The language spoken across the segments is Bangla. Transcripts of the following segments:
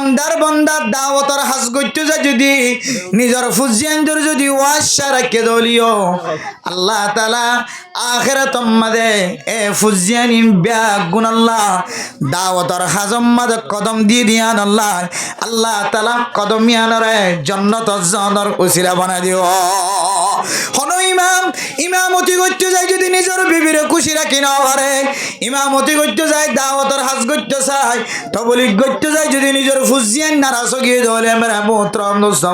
বান্দার বান্দা দাওয়াতর হাজ করতে যায় যদি নিজের ফুজিয়ানদের যদি ওয়াশা রাখে দলিও আল্লাহ তাআলা আখিরাত মাদে এ ফুজিয়ানিন বিয়া গুণ আল্লাহ দাওয়াতর হাজম মাদে কদম দিয়ে দিয়ান আল্লাহ আল্লাহ তাআলা কদম ইয়ানরে জান্নাত জানার উসিলা বানাই দিও হনো ইমামতি করতে যায় যদি নিজের বিবিরে খুশি রাখি না পারে ইমামতি করতে যায় দাওয়াতর হাজ করতে চায় তবলিগ করতে যায় যদি নিজের ফুজিয়ান নারাজগি দলে মেরা মোহতরম দোস্ত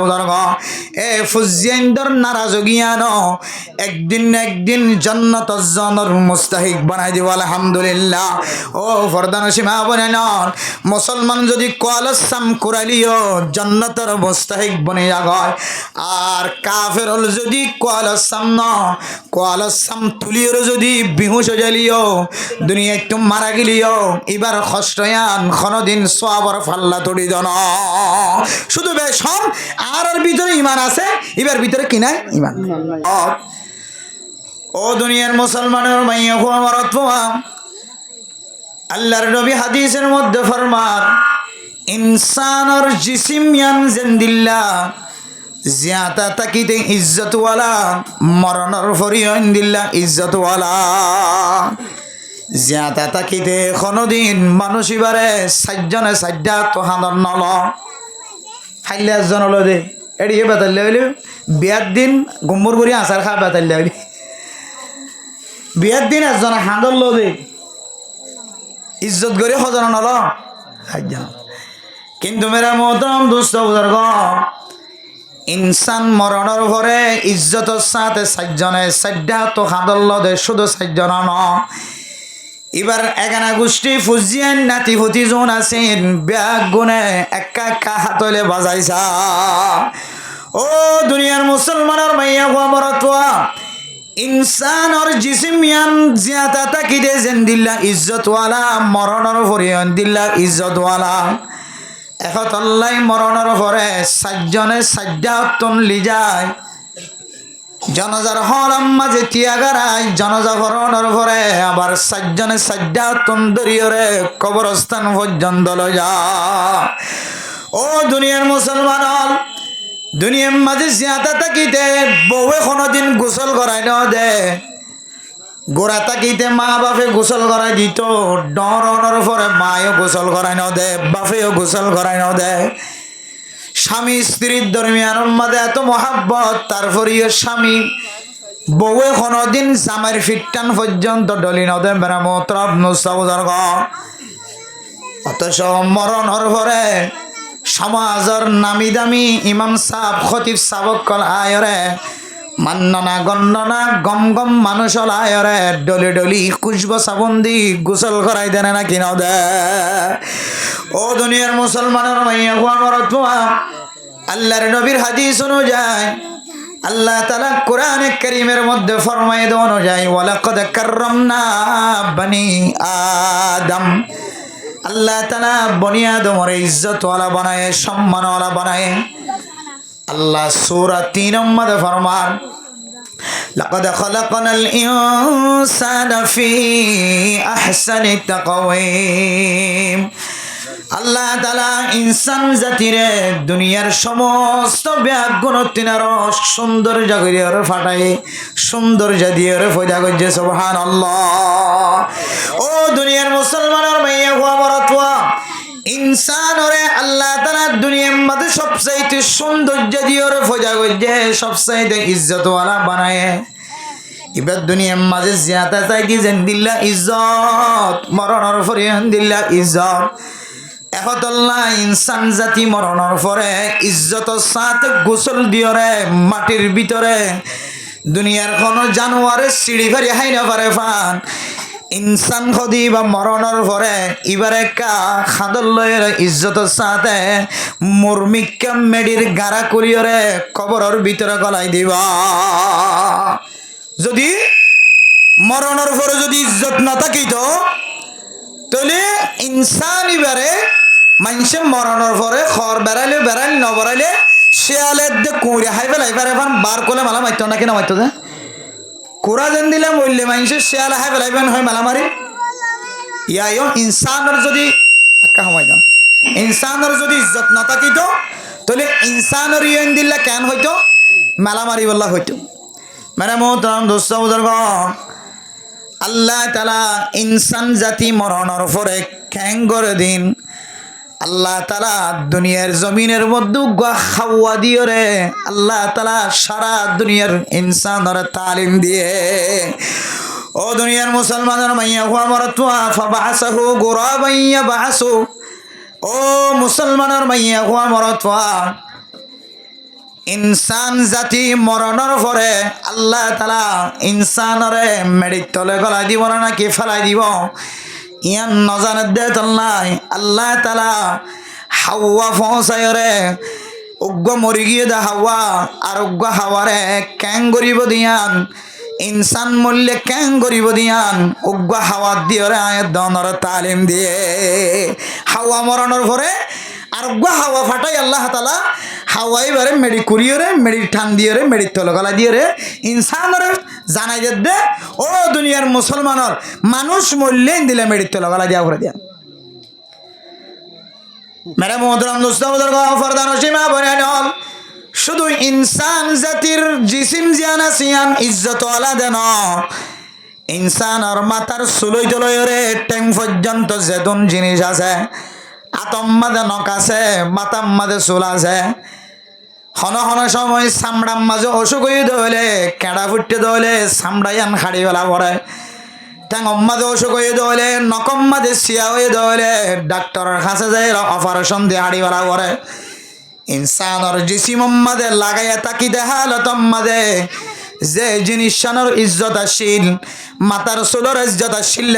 এ ফুজিয়ানদের নারাজগিয়ানো একদিন জান্নাত জানার মুস্তাহিক বানাই দিব আলহামদুলিল্লাহ ও ফরদান সীমা বনে নন মুসলমান যদি কলসাম কুরালিও জান্নাতের মুস্তাহিক বনে যায় আর কাফের হল যদি কলসাম না কলসাম তুলিওর যদি বিহুশ জ্বালিও দুনিয়া একটু মারা গেলিও এবার কষ্টয়ান কোনদিন সওয়াবের ফাল্লা তড়ি দন শুধু বেশম আর ভিতরে ঈমান আছে এবার ভিতরে কি নাই ঈমান ও দুনিয়ার মুসলমানের মাইয়া হো আমার অতওয়া আল্লাহর নবী হাদিসের মধ্যে ফরমান ইনসানের জিসিম ইয়ান জিন্দিল্লাহ জিয়াতা তাকিতে ইজ্জত ওয়ালা মরণের ফরিয়ন দিল্লাহ ইজ্জত ওয়ালা জিয়াতা তাকিতে কোনদিন মানুষ ইবারে সাজ্জনে সাজ্জা তো হাদর নল খাইলে একজন হলো দে এড়িয়ে বেতাল্লে হইলে বিয়ার দিন গুম্বুর করি আচার খা বেতাল্লে হইলে বিয়ার দিন একজন হাঁদর লো দে ইজ্জত করে হজন নল সাজ্জন কিন্তু মেরা মোহতরম দুস্থ বুজুর্গ ইনসান মরণের পরে ইজ্জতের সাথে সাজ্জনে সাজ্জা তো হাঁদর লো দে শুধু সাজ্জন ন এবার এখানে গোষ্ঠী ফুজিয়ান নাতি ভতি জন আছেন ব্যাগ গুনে একা একা হাতলে বাজাইছা ও দুনিয়ার মুসলমানের মাইয়া মরতোয়া ইনসানর জিসমিয়ান জিয়াতা তাকিদে জিন্দিল্লাহ ইজ্জতওয়ালা মরণের ফরিয়ান দিল্লাহ ইজ্জতওয়ালা একতল্লাই মরণের পরে সাজ্জনে সাজ্জাতন লি যায় জনজার হরম মাঝে তিয়াগারাই জনজা ভরণের পরে আবার সাজ্জনে সাজ্জাতন দরিয়রে কবরস্থান পর্যন্ত লয়া ও দুনিয়ার মুসলমান দুনিয়ার মাঝে জিয়াতা তাকিতে বউয়ে কোনোদিন গোসল করাই ন দে গোড়া তাকিতে মা বাপে গোসল করাই দিত ডরনের পরে মায়েও গোসল করাই ন দে বাপেও গোসল করাই ন দে স্বামী স্ত্রীর দরমিয়ানের মধ্যে এত মহাব্বত তারপরে স্বামী বউয়ে কোনোদিন জামার ফিটটান পর্যন্ত ডলি নদে মেরামতরব নুসাবুদার অথচ মরণের পরে সমাজের নামি দামি ইমাম সাহেব খতিব সাবক কল আয়রে মান্ননা গন্ডনা গম গম মানুষ আয়রে ডলি ডলি কুশব সাবন্দি গোসল করাই দেনে না কিনা দে ও দুনিয়ার মুসলমানের মাইয়া হুয়া আল্লাহর নবীর হাদিস অনুযায়ী আল্লাহ তাআলা কোরআনে কারীমের মধ্যে ফরমায়ে দেন অনুযায়ী ওয়ালাকাদ কাররামনা বনি আদম আল্লাহ তাআলা বনি আদমের ইজ্জত ওয়ালা বানায় সম্মান ওয়ালা বানায় আল্লাহ সূরা 3 মধ্যে ফরমান লাকাদ খালাকনাল ইনসানা ফি আহসানি তাকওয়িম আল্লাহ তাআলা ইনসান জাতিরে দুনিয়ার সমস্ত ব্যাগুণতিনার সৌন্দর্য করিয়ারে ফাটায় সৌন্দর্য দিয়ে পয়দা করছে সুবহানাল্লাহ ও দুনিয়ার মুসলমানের মাইয়া হুয়া বরতওয়া ইনসানরে আল্লাহ তাআলা দুনিয়ার মধ্যে সবচাইতে সৌন্দর্য দিয়ে পয়দা করছে সবচাইতে ইজ্জতওয়ালা বানায় এবার দুনিয়ার মাঝে জিয়াতা চাই কি জিন্দিল্লাহ ইজ্জত মরণের ফরিয়ান দিল্লাহ ইজ্জত একতল্লা ইনসান জাতি মরণের পরে ইজ্জতের সাথে গোসল দিয়রে মাটির ভিতরে দুনিয়ার কোনো জানোয়ারের সিঁড়ি ফারি হাই না পারে ফান ইনসান খদি বা মরণের পরে এবারে কা খাদল লয়ের ইজ্জতের সাথে মুরমিকা মেডির গাড়া করিয়রে কবরের ভিতরে গলাই দিবা যদি মরণের পরে যদি ইজ্জত না থাকিত তাহলে ইনসান এবারে মানুষের মরণের পরে খড় বেড়াইলে ন বেড়াইলে শিয়ালের যে কুড়ে হাই ফেলাই পারে এখন বার করলে মালা মারত না কিনা মারত যে কুড়া যেন দিলে মরলে মানুষের শিয়ালে হাই ফেলাইবেন হয় মালামারি ইয়াও ইনসানের যদি একা সময় যান ইনসানের যদি ইজ্জত না থাকিত তাহলে ইনসানের ইন দিল্লা কেন হইতো মেলা মারি বললা হইতো মেরে মোহতরম দোস্ত বুজুর্গ আল্লাহ তাআলা ইনসান জাতি মরণের পরে খ্যাং করে দিন আল্লাহ তাআলা দুনিয়ার জমিনের মধ্যে খাওয়া দিয়ে রে আল্লাহ তাআলা সারা দুনিয়ার ইনসানের তালিম দিয়ে ও দুনিয়ার মুসলমানের মাইয়া হুয়া মরতুয়া ফাবাসাহু গুরাবান ইয়াবাসু ও মুসলমানের মাইয়া হুয়া মরতুয়া ইনসান জাতি মরণের পরে আল্লাহ তাআলা ইনসানরে মেডির তলে গলাই দিব না কি ফেলাই দিব ইয়ান নজানে দে তল্লাই আল্লাহ তাআলা হাওয়া ফসায়রে উগ্র মরি গিয়ে দা হাওয়া আর উগ্র হাওয়ারে ক্যাং গরিব দিয়ান ইনসান মূল্যে ক্যাং গরিব দিয়ান উগ্র হাওয়া দিয়ে আয়াত দনর তালিম দিয়ে হাওয়া মরণের পরে আর উগ্র হাওয়া ফাটাই আল্লাহ তাআলা হাওয়াই বারে মেডি কুরিয়রে মেডি ঠান দিয়ে রে মেডির তলে গলা দিয়ে রে ইনসানরে জানাই দে ও দুনিয়ার মুসলমানের মানুষ মূল্যে দিলে মেডির তলে গলা দিয়া করে দিয়া মেরে মোহতরম দোস্ত বুজুর্গ ফরদান সীমা বনেন শুধু ইনসান জাতির জিসিম জিয়ান আসিয়ান ইজ্জত আলা দেন ইনসানের মাথার চুলই তলয়রে ট্যাং পর্যন্ত যেতুন জিনিস আছে আতম মাঝে নখ আছে মাতাম মাঝে চুল আছে হন হন সময় চামড়ার মাঝে অসুখ হয়ে দলে কেঁড়া ফুটতে দলে চামড়াইয়ান হাড়ি বেলা পড়ে ঠ্যাঙম মাঝে অসুখ হয়ে দলে নকম মাঝে চিয়া হয়ে দলে ডাক্তারের কাছে যায় অপারেশন দিয়ে হাড়ি বেলা পড়ে ইনসানের জিসিমম মাঝে লাগাইয়া তাকি দেহালতম মাঝে যে জিনিসটার ইজ্জত আসিল মাতার চুলর ইজ্জত আসিল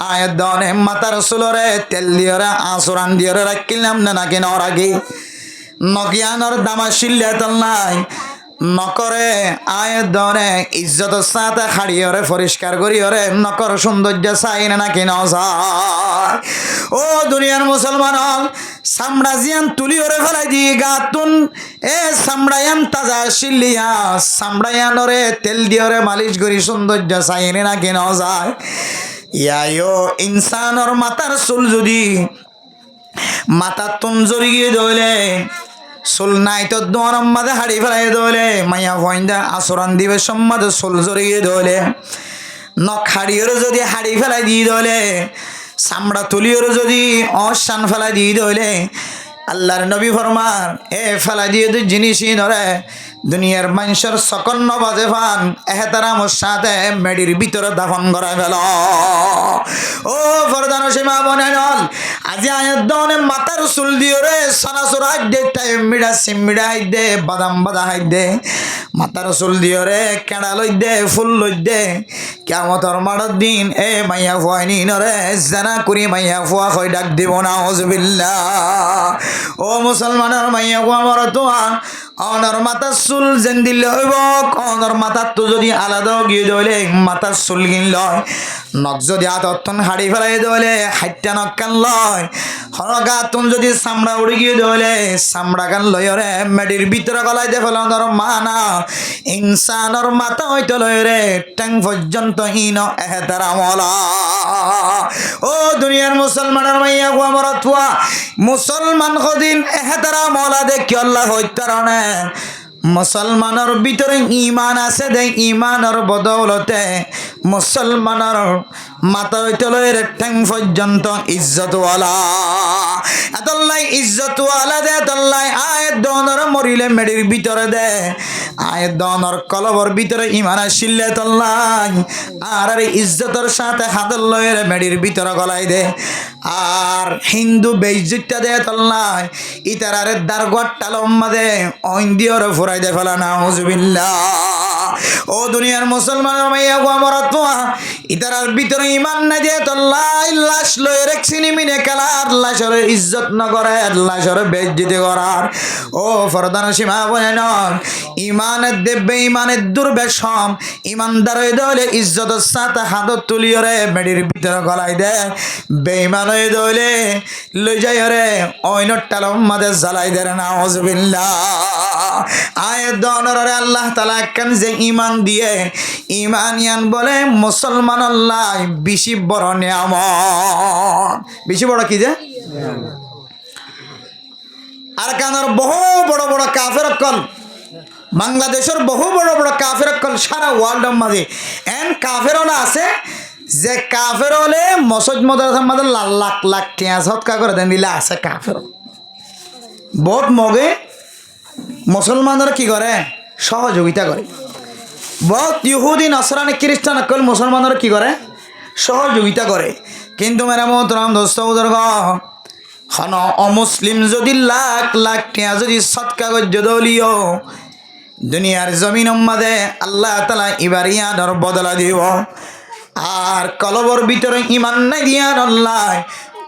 আয়াত দনে মাতার চুলরে তেল দিয়রে আঁচুরান দিয়রে রাখিলাম না নাকি নরাগি নকিয়ানোর দাম আসিল নকরে আয়াত দনে ইজ্জত সাথে খাড়িয়রে পরিষ্কার করিয়রে নকর সৌন্দর্য চাই না নাকি নয় ও দুনিয়ার মুসলমান হল চামড়া জিয়ান তুলিওরে ফেলাই দি গাতুন এ চামড়ায়ান তাজা শিলিয়া চামড়ায়ানরে তেল দিয়রে মালিশ করি সৌন্দর্য চাই না নাকি নয় ইয়ায়ো ইনসানর মাথার চুল যদি মাথার তুন জড়ি গিয়ে ধরলে চুল নাই তো দোয়ার মাঝে হাড়ি ফেলাই ধরলে মাইয়া ভয়ন্দা আচরণ দিবে সম্মাদে চুল জড়িয়ে ধরলে নখ হাড়িওর যদি হাড়ি ফেলাই দিয়ে ধরলে চামড়া তুলিওর যদি অশান ফেলাই দিয়ে ধরলে আল্লাহর নবী ফরমান এ ফেলাই দিয়ে তুই জিনিসই ধরে দুনিয়ার মানুষের সকন্ন বাজে ফান এহতারামর সাথে মেডির ভিতরে দাফন করা ফেল ও ফরদান সীমা বনে নল আজি আয়ের দনে মাথার চুল দিয়ে রে সনাসুর হাই দে টাইম মিডা সিমিডা হাই দে বাদাম বাদা হাই দে মাথার চুল দিয়ে রে কেড়া লই দে ফুল লই দে কিয়ামতের মাঠের দিন এ মাইয়া ফুয়াইনি নরে জানা করি মাইয়া ফুয়া কই ডাক দিব না আউযুবিল্লাহ ও মুসলমানের মাইয়া ফুয়া মর তোয়া অনর মাথার চুল যেন দিলে হইব অনর মাথার তো যদি আলাদা গিয়ে দইলে মাথার চুল কিনল নখ যদি আতন হাড়ি ফেলাই দইলে হাইটা নখ কান লয় হরগা তুন যদি চামড়া উড়ি গিয়ে দইলে চামড়া কান লয়রে মেডির ভিতরে গলাই দে ফেল মানা ইনসানর মাথা হইতে লয়রে ট্যাং পর্যন্ত ইন এহতারামলা ও দুনিয়ার মুসলমানের মাইয়া গো আমার তুয়া মুসলমান কদিন এহতারামলা দেখি আল্লাহ হইতারণে মুসলমানের ভিতরে ইমান আছে দে ইমানের বদৌলতে মুসলমানের মাথা হইতে লয়ের ঠ্যাং পর্যন্ত ইজ্জতওয়ালা এতল্লাই ইজ্জতওয়ালা দে এতল্লাই আয়ের দনর মরিলে মেডির ভিতরে দে আয়ের দনর কলবর ভিতরে ইমান আসিলে তল্লাই আর ইজ্জতের সাথে হাতের লয়ের মেডির ভিতরে গলাই দে আর হিন্দু বেইজ্জতটা দে তল্লাই ইতারারে দারগট টালম্মা দে অইন্দিয়র ফুরাই দে ফেলা নাউজুবিল্লাহ ও দুনিয়ার মুসলমানের মাইয়া গো আমার তোয়া ইতারার ভিতরে ইমান না দিয়ে তল্লাই লাশ লয়ে রেখছিনি মিনে কালার লাশের ইজ্জত না করে লাশের বেইজ্জতি করার ও ফরদান সীমা বনে নন ইমানের দেবে ইমানের দুর্বেশম ইমানদার হয়ে দলে ইজ্জতের সাথে হাত তুলিও রে মেডির ভিতরে গলাই দে বেঈমান হয়ে দলে লই যাই রে অইনর টালম মাদে জ্বালাই দে নাউজুবিল্লাহ আয়াত দনরে আল্লাহ তাআলা কেন যে ইমান দিয়ে ইমানিয়ান বলে মুসলমান আল্লাহ বেশি বড় নিয়ামত বেশি বড় কি যে আর কানার বহু বড় বড় কাফের অকল বাংলাদেশের বহু বড় বড় কাফের অকল সারা ওয়ার্ল্ডের মাঝে এন কাফের হলে আছে যে কাফের হলে মসজিদ মাদ্রাসার মাঝে লাখ লাখ টিয়া সৎকা করে দেন দিলে আছে কাফের ভোট মগে মুসলমানরা কি করে সহযোগিতা করে বহুত ইহুদি নসরানি খ্রিস্টান অকল মুসলমানরা কি করে সহযোগিতা করে কিন্তু মেরা মোহতরম দোস্ত বুজুর্গ হন অমুসলিম যদি লাখ লাখ টিয়া যদি সৎকা গজ্য দলীয় দুনিয়ার জমিন মাঝে আল্লাহ তালা এবার ইয়ানোর বদলা দিব আর কলবর ভিতরে ইমান নাই দিয়ান আল্লাহ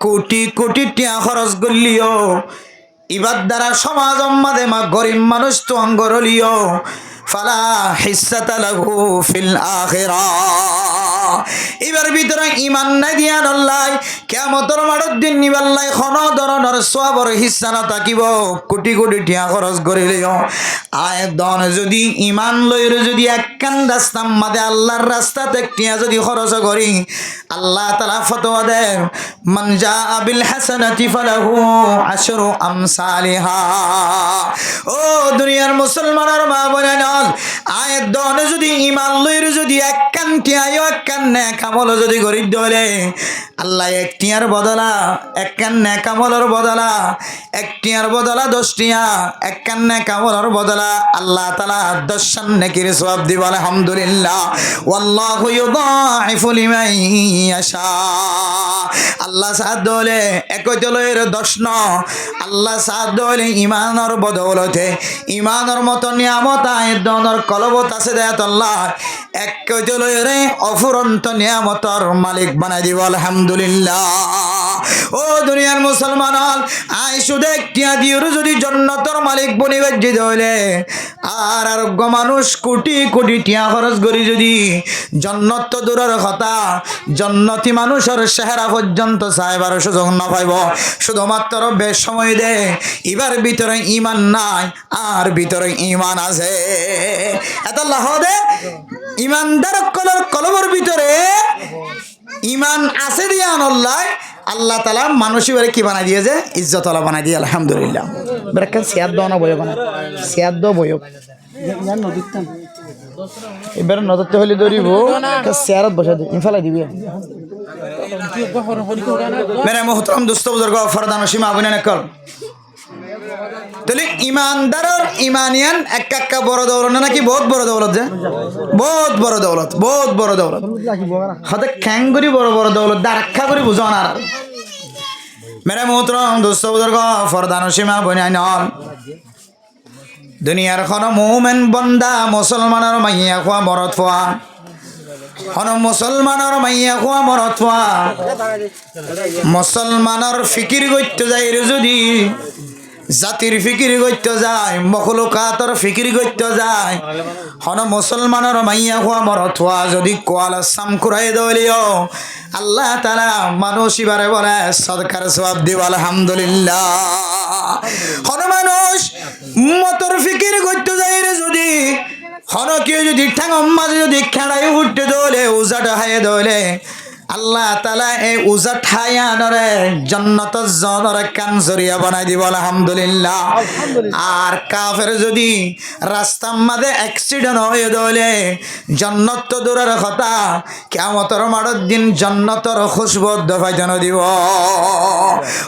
কোটি কোটি টিয়া খরচ করলিও ইবার দ্বারা সমাজ মাঝে মা গরিব মানুষ তো অঙ্গরলিও ফালা হিস্সাতা লাহু ফিল আখিরাহ এবার ভিতরে ইমান নাই দিয়ান আল্লাহ কিয়ামতের মাঠত দিন নিবাল্লাই কোনো ধরনের সওয়াবের হিস্সা না থাকিব কোটি কোটি টিয়া খরচ করিলেও আয় দন যদি ইমান লইর যদি একখান রাস্তার মাঝে আল্লাহর রাস্তাতে টিয়া যদি খরচ করি আল্লাহ তাআলা ফতোয়া দেন মান জাআ বিল হাসানাতি ফালাহু আশরু আমসালিহা ও দুনিয়ার মুসলমানের মা বোনেরা আয় দন যদি ইমান লইর যদি একখান টিয়াও একখান নেক আমল যদি করি দলে আল্লাহ একটিয়ার বদলা একখান নেক আমলের বদলা একটিয়ার বদলা 10 টিয়া একখান নেক আমলের বদলা আল্লাহ তাআলা 10 নেকির সওয়াব দিব আলহামদুলিল্লাহ ওয়াল্লাহু ইউদাইফু লিমান ইয়াশা আল্লাহ সাদ দলে একজলের 10 ন আল্লাহ সাদ দলে ইমানের বদৌলতে ইমানের মত নিয়ামত আয় দনর কলবত আছে দেয়াত আল্লাহ একজলের অফুরন্ত নিয়ামতর মালিক বানাই দিব আলহামদুলিল্লাহ ও দুনিয়ার মুসলমান আই শুধু টিয়া দিওর যদি জান্নাতের মালিক বনিবে হইলে আর আরোগ্য মানুষ কোটি কোটি টিয়া খরচ করি যদি জান্নাত তো দূরের কথা জান্নাতি মানুষের চেহারা পর্যন্ত চাইবার সুযোগ না পাইব শুধুমাত্র বেশ সময় দে এবার ভিতরে ইমান নাই আর ভিতরে ইমান আছে এত লাহ দে ইমানদার কলবর ভিতরে ইমান আছে দিয়া আল্লাহ আল্লাহ তালা মানুষই বারে কি বানাই দিয়েছে ইজ্জত আল্লাহ বানাই দিয়ে আলহামদুলিল্লাহ বেরকান সিয়াদ দাও না বয়ক না সিয়াদ দাও বয়ক এবার নজরতে হলে ধরিব চেয়ারত বসে ইনফালাই দিবি মেরে মোহতরম দুস্থ বুজুর্গ ফরদান সীমা আবুনে কর তাহলে ইমানদারের ইমানিয়ান একটা বড় দৌলত নাকি বহুত বড় দৌলত যে বহুত বড় দৌলত বহুত বড় দৌলত হতে খ্যাং করি বড় বড় দৌলত দারাক্ষা করি বুঝান আর মেরে মোহতরম দুস্থ বুজুর্গ ফরদান সীমা আবুনে নল দুনিয়ার কোনো মুমিন বন্দা মুসলমানের মাইয়া খোয়া মরত খোয়া কোনো মুসলমানের মাইয়া খোয়া মরত খোয়া মুসলমানের ফিকির করতে যাই যদি জাতির ফিকির করতে যায় মখলুকাতর ফিকির করতে যায় হন মুসলমানের মাইয়া খোয়া মরত খোয়া যদি কোয়াল সাম কুরাই দলিও আল্লাহ তাআলা মানুষ ইবারে বলে সদকার সওয়াব দিব আলহামদুলিল্লাহ হন মানুষ মতর ফিকির করতে যায় রে যদি হন কেউ যদি ঠ্যাং মাঝে যদি খেড়াই উঠতে দলে উজাটা হায়ে দলে আল্লাহ তাআলা এই উজা ঠাইয়া নরে জান্নাত জনরে কান জরিয়া বানাই দিব আলহামদুলিল্লাহ আর কাফের যদি রাস্তার মাঝে অ্যাক্সিডেন্ট হয়ে দলে জান্নাত তো দূরের কথা কিয়ামতের মাঠের দিন জান্নাতের খুশবু দফাইতে দিব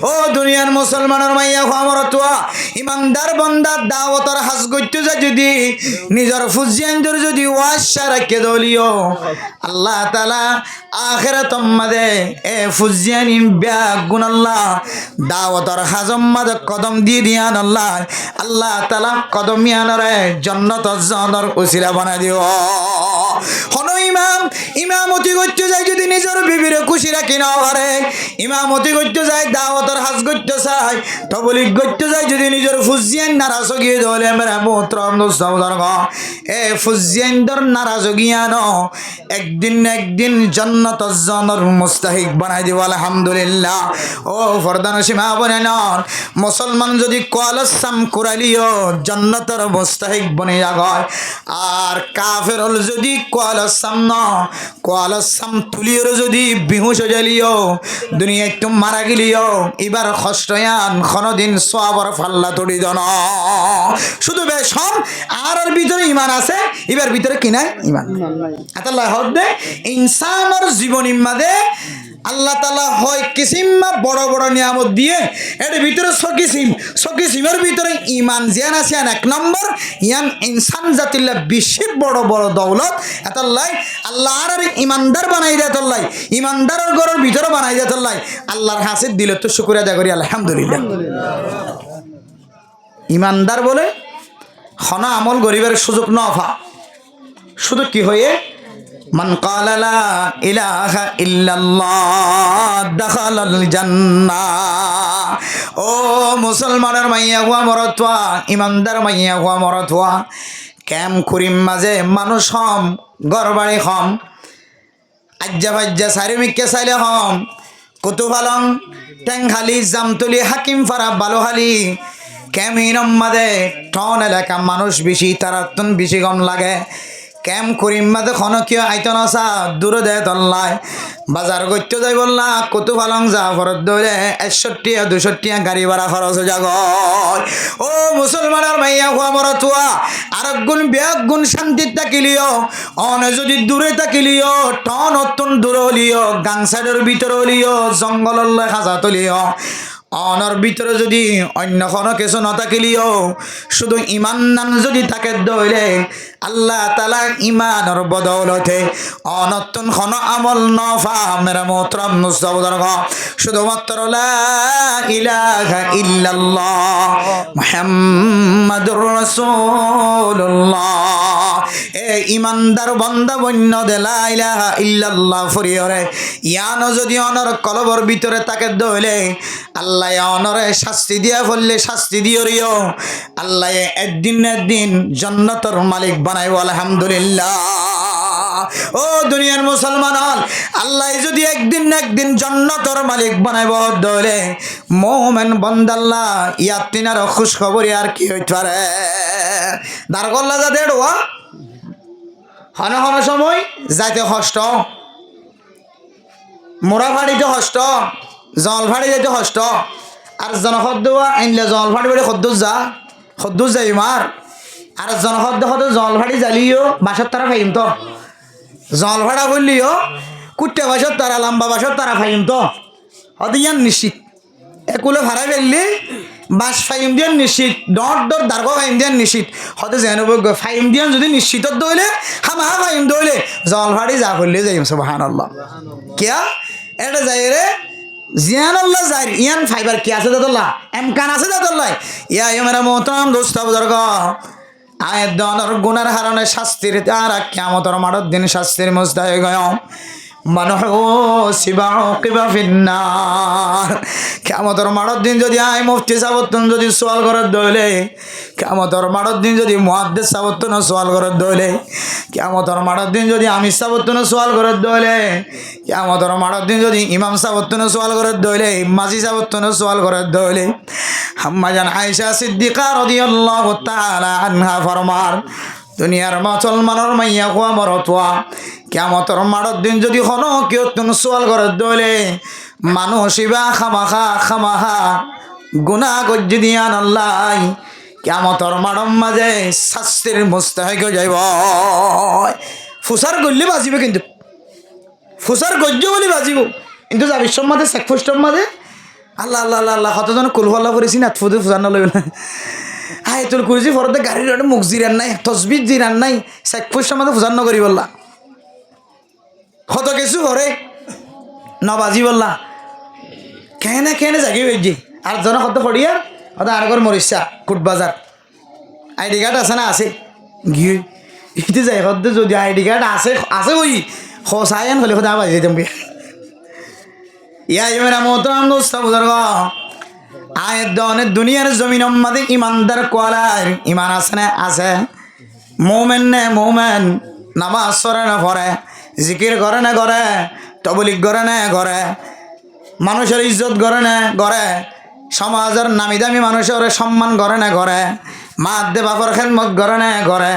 ও দুনিয়ার মুসলমানের মাইয়া খামরতুয়া ইমানদার বান্দা দাওয়াতের হাজ করতে যায় যদি নিজের ফুজিয়ানদের যদি ওয়াশা রাখে দলিও আল্লাহ তাআলা আখিরাত মাদে এ ফুজিয়ানি ব্যাগ গুনাল্লাহ দাওয়াতর হাজম মাদে কদম দিয়ে দিয়ান আল্লাহ আল্লাহ তাআলা কদমিয়ানরে জান্নাত জান্নার উসিলা বানাই দিও হনো ইমামতি করতে যায় যদি নিজের বিবিরে খুশি রাখি না পারে ইমামতি করতে যায় দাওয়াতর হাজ করতে চায় তবলিগ করতে যায় যদি নিজের ফুজিয়ান নারাজ গিয়ে দলে মেরা মোহতরম দোস্তার এ ফুজিয়ানদের নারাজ গিয়ানো একদিন জান্নাত জান্নার মুস্তাহিক বানাই দিব আলহামদুলিল্লাহ ও ফরদান সীমা বনে নন মুসলমান যদি কোয়ালসাম কুরালিও জান্নাতের মুস্তাহিক বনে যায় আর কাফের হল যদি কোয়ালসাম ন কোয়ালসাম তুলিও যদি বিহুশ জ্বালিও দুনিয়া একটু মারা গেলিও এবার খষ্টয়ান কোনদিন সওয়াবর ফাল্লা তড়ি জন শুধু বেশম আর ভিতরে ইমান আছে এবার ভিতরে কি নাই ইমান আল্লাহ হদে ইনসানের জীবনীর মাঝে আল্লাহ তাআলা হয় কিসিমা বড় বড় নিয়ামত দিয়ে এর ভিতরে সকিসিমের ভিতরে ইমান জিয়ান আছে এক নম্বর ইয়ান ইনসান জাতিল্লাহ বিশ্বের বড় বড় দৌলত এতাল্লাই আল্লাহ আর ইমানদার বানাই দেয় তাল্লাই ইমানদারের ঘরের ভিতরে বানাই দেয় তাল্লাই আল্লাহর হাসির দিল তো শুকর আদায় করি আলহামদুলিল্লাহ ইমানদার বলে খনা আমল গরিবের সুযোগ নফা শুধু কি হয়ে মান ক্বালা লা ইলাহা ইল্লাল্লাহ দাখালাল জান্নাহ ও মুসলমানের মাইয়া হুয়া মরতওয়া ইমানদার মাইয়া হুয়া মরতওয়া কেম করিম মাঝে মানুষ হম গড়বাড়ি হম আজ্জা বাজ্জা সারিমিককে চাইলে হম কুতুবালং টেংহালি জামতলি হাকিম ফারা বালোহালি কেমিনম মাঝে টন এলাকা মানুষ বেশি তারাতন বেশি কম লাগে কেম করিম মাঝে খনকীয় আইতন আসা দূরে দেয় তল্লায় বাজার করতে যাই বললা কত ভালং যা ফরত দৌড়ে 61-62 গাড়ি ভাড়া খরচ জাগ ও মুসলমানের মাইয়া হওয়া মরতুয়া আর গুণ ব্যাগ গুণ শান্তির তাকিলিও অনে যদি দূরে তাকিলিও টন অত্যন দূরে হলিও গাং সাইডের ভিতরে হলিও জঙ্গলের খাজা তলিও অনর ভিতরে যদি অন্য কোনো কিছু নথাকিলিও শুধু ইমান নাম যদি তাকে দৌড়ে আল্লাহ তাআলা ইমানের বদৌলতে অনতুন কোনো আমল নফা মেরা মোহতরম মুস্তাফার শুধুমাত্র লা ইলাহা ইল্লাল্লাহ মুহাম্মাদুর রাসূলুল্লাহ এ ইমানদার বান্দা বন্য দে লা ইলাহা ইল্লাল্লাহ ফরিয়রে ইয়ানো যদি অনর কলবর ভিতরে তাকে দৌড়ে আল্লাহ অনরে শাস্তি দিয়া ফললে শাস্তি দিও আল্লাহ একদিন জান্নাতের মালিক বানাইব আলহামদুলিল্লাহ ও দুনিয়ার মুসলমান হল আল্লাহ যদি একদিন জান্নাতের মালিক বানাইব দলে মুমিন বান্দাল্লাহ ইয়াতিনার খুশ খবর আর কি হইতে পারে দারগল্লা যা দেড়ওয়া হন সময় যাইতে কষ্ট মোরা ফাড়িতে কষ্ট জল ফাড়ি যাইতে কষ্ট আর জনসদ আনলে জল ফাড়ি বলে সদ্দুর যাই মার আর জনসদ জল ফাড়ি জ্বালিও বাসর তারা ফাইম তো জল ফাড়া বললিও কুট্টা বাসর তারা লম্বা বাসর তারা ফাইম তো হতে ইয়ান নিশ্চিত একুলে ভাড়া ফেললি বাস ফাইম দিয়ান নিশ্চিত ডর দার্গ ফাইম দিয়ান নিশ্চিত হতে যেন ফাইম দিয়ান যদি নিশ্চিত দইলে হামা ফাইম দইলে জল ফাড়ি যা করলে যাইম সুবহানাল্লাহ কিয়া এটা যাই রে জিয়ান আল্লাহ যাই ইয়ান ফাইবার কি আছে দাদুল্লাহ এমকান আছে দাদুল্লাহ ইয়া মেরা মোহতরম দোস্ত বুজুর্গ আয়ের দনের গুনার হারণে শাস্তির তারা কিয়ামতের মাঠের দিন শাস্তির মুস্তাহিক হয় কিয়ামতের মাঠের দিন যদি আয় মুফতি সাবতুন যদি সওয়াল করার দইলে কিয়ামতের মাঠের দিন যদি মুহাদ্দিস সাবতুন সওয়াল করার দইলে কিয়ামতের মাঠের দিন যদি আমির সাবতুন সওয়াল করার দইলে কিয়ামতের মাঠের দিন যদি ইমাম সাবতুন সওয়াল করার দইলে মাঝি সাবতুন সওয়াল করার দইলে আম্মা জান আয়েশা সিদ্দিকা রাদিয়াল্লাহু তাআলা আনহা ফরমান দুনিয়ার মুসলমানের মাইয়া কোয়া মরতোয়া কিয়ামতের মাঠের দিন যদি হনো কেউ তুমি সওয়াল করার দইলে মানুষ ইবা খামাখা গুনাহ গজ্জি দিয়ান আল্লাহ কিয়ামতের মাঠের মাঝে শাস্তির মুস্তাহিক হয়ে যাইব ফুসার গল্লি বাজিবে কিন্তু ফুসার গজ্জ বলি বাজিব কিন্তু যাবি মাঝে চেকপোস্টের মাঝে আল্লাহ আল্লাহ আল্লাহ আল্লাহ কতজন কুলফাল্লা করেছি না ফুদে ফুসার না লইব না হাই তোর করেছি ফরতে গাড়ির মুখ জিরান নাই তসবির জিরান নাই চেকপোস্টের মাঝে ফুসার নকরি বললা কত কিছু করে নবাজি বললা কেনে জাগি বেজি আর জন কত ফড়িয়ার কত আরগর মরিচা কুটবাজার আইডি কার্ড আছে না আছে গিয়ে ইতে যাই কত যদি আইডি কার্ড আছে ওই খসায়ন হলে খোদা বাজি যেতাম ইয়া মেরা মোহতরম দোস্ত বুজুর্গ আয়ের দনের দুনিয়ার জমিন মাঝে ইমানদার কোয়ালার ইমান আছে না আছে মোমেন নে মোমেন নামাজ পড়ে না পড়ে জিকির করে না করে তবলিগ করে না করে মানুষের ইজ্জত করে না করে সমাজের নামি দামি মানুষের সম্মান করে না করে মা দে বাপর খেদমত করে না করে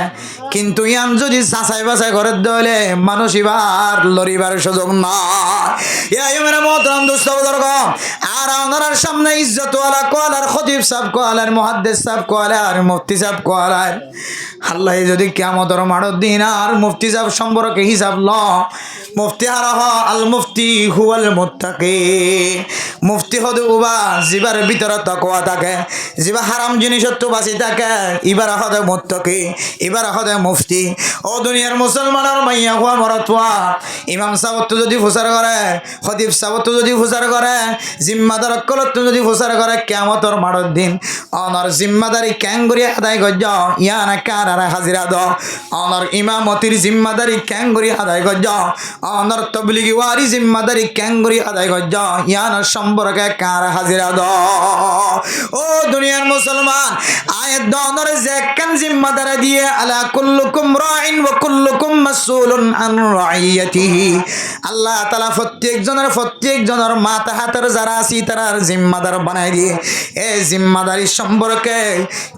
কিন্তু ইয়ান যদি চাচাই বাছাই করে দলে মানুষ এবার লড়িবার সুযোগ নয়। মেরা মোহতরম দোস্ত বুজুর্গ, আর ওনার সামনে ইজ্জতওয়ালা কোয়ালার খতিব সাহেব কোয়ালার মুহাদ্দিস সাহেব কোয়ালার মুফতি সাহেব কোয়ালার আল্লাহ যদি কিয়ামতের মাঠের দিন আর মুফতি সাহেব সম্পর্কে হিসাব ল, মুফতি হারাহ আল মুফতি হুয়াল মুত্তাকি, মুফতি হদে উবা জিবার ভিতরে তাকওয়া থাকে, জিবা হারাম জিনিসের তো বাঁচি থাকে, ইবার হদে মুত্তাকি, ইবার হদে মুফতি। ও দুনিয়ার মুসলমানের মাইয়া হুয়া মরতুয়া ইমাম সাহেব তো যদি ফুসার করে, খতিব সাহেব তো যদি ফুসার করে, জিম্মাদার অকলত তো যদি ফুসার করে, কিয়ামতের মাঠের দিন অনর জিম্মাদারি ক্যাঙ্গুরি আদায় গজ ইয়া না কার হাজিরা দ, অনর ইমামতির জিম্মাদারি ক্যাঙ্গুরি আদায় গজ, অনর তবলিগি ওয়ারি জিম্মাদারি ক্যাঙ্গুরি আদায় গজ ইয়ান সম্পর্কে কার হাজিরা দ। ও দুনিয়ার মুসলমান, আয়াত দ অনর যে কান জিম্মাদার দিয়ে আলা কুল্লুকুম রাইন ওয়া কুল্লুকুম মাসউলুন আন রাইয়াতিহি। আল্লাহ তাআলা প্রত্যেক জনের মাথা হাতের যারা আছে তারার জিম্মাদার বানাই দিয়ে এই জিম্মাদারি সম্পর্কে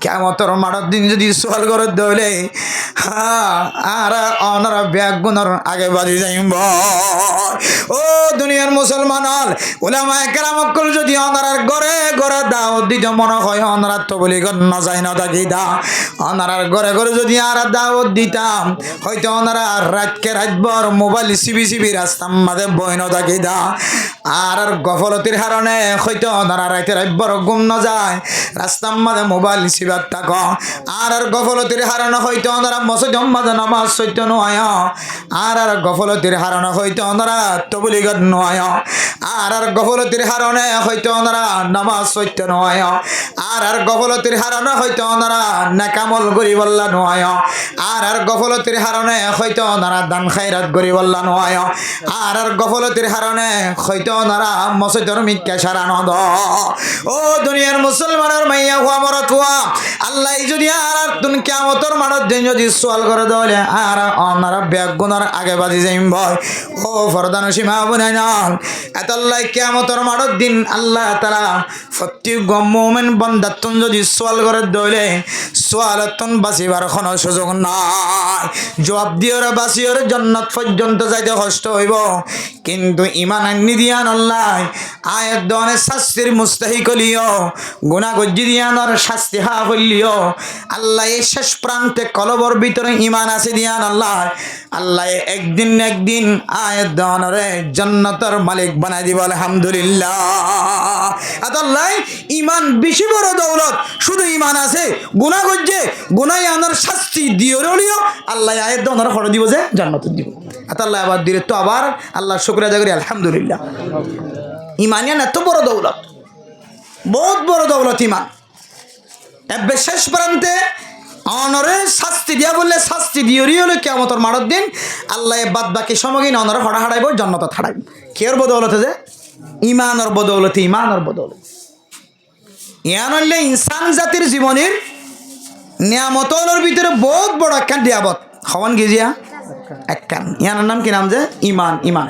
কিয়ামতের মাঠের দিন যদি সওয়াল করে দলে আর অনরা ব্যাগ গুণর আগে বাজি যাইব। ও দুনিয়ার মুসলমান উলামায়ে কেরাম যদি অনরার ঘরে ঘরে দাওয়াত দিতে মনে হয় অনরা তো বলি না যায় না থাকি দা, অনরার ঘরে ঘরে যদি আর দাওয়াত দিতাম হয়তো অনরা রাতভর মোবাইল সিবি রাস্তার মাঝে বইন থাকি দা, আর গফলতির কারণে হয়তো অনরা রাতভর ঘুম না যায় রাস্তার মাঝে মোবাইল সিবার থাক, আর গফলতির কারণে হয়তো অনরা মসজিদের মাঝে নামাজ সত্য নয়, আর গফলতির কারণে হয়তো অনরা তবলিগ নয়, আর গফলতির কারণে হয়তো অনরা নামাজ সত্য নয়, আর গফলতির কারণে হয়তো অনরা নেকামল গরিবল্লা নয়, আর গফলতির কারণে হয়তো অনরা দান খায়রাত গরিবল্লা নয়, আর গফলতির কারণে হয়তো অনরা মসজিদের মিক্কা সারানো দ। ও দুনিয়ার মুসলমানের মাইয়া হুয়া মরতুয়া আল্লাহ যদি আর তুন কিয়ামতের মাঠের দিন যদি সওয়াল করে দলে আর অনরা ব্যাগ গুনার আগে বাজি যাইম ভয়। ও ফরদান সীমা বনে নাল এতাল্লাহ কিয়ামতের মাঠের দিন আল্লাহ তাআলা প্রত্যেক মুমিন বান্দাতুন যদি সওয়াল করে দলে সওয়ালাতুন বাঁচিবার কোনো সুযোগ নাই, জবাব দিওর বাঁচিওর জান্নাত পর্যন্ত যাইতে কষ্ট হইব, কিন্তু ঈমান আনি দিয়ান আল্লাহ আয়াত দনে শাস্তির মুস্তাহিক হলিও গুনাহ গজ্জি দিয়ানোর শাস্তি হা হইলিও আল্লাহ এই শেষ প্রান্তে কলবর ভিতরে ঈমান আছে দিয়ান আল্লাহ আল্লাহ একদিন আয়াত দনরে জান্নাতের মালিক বানাই দিব আলহামদুলিল্লাহ। আল্লাহ ঈমান বেশি বড় দৌলত, শুধু ঈমান আছে গুনাহ গজ্জে গুনাহ আনার শাস্তি দিও রলিও আল্লাহ আয়াত দনরে হড় দিব যে জান্নাত দিব। আল্লাহ আবার দিলে তো আবার আল্লাহ শুকরিয়া আদায় করি আলহামদুলিল্লাহ। ঈমানিয়ান এত বড় দৌলত, বহুত বড় দৌলত ঈমান। এবে শেষ প্রান্তে অনরে শাস্তি দিয়া বললে শাস্তি দিওরি হলে কিয়ামতের মাঠের দিন আল্লাহ বাদ বাকি সময় অনরে হড়া হারাইব জান্নাত হারাইব। কের বদৌলতে যে ঈমানের বদৌলতে, ঈমানের বদৌলতে। ইয়ান হইলে ইনসান জাতির জীবনের নিয়ামতের ভিতরে বহুত বড় একখান নিয়ামত হওয়ান গিজিয়া একখান। ইয়ানের নাম কি নাম যে ঈমান। ঈমান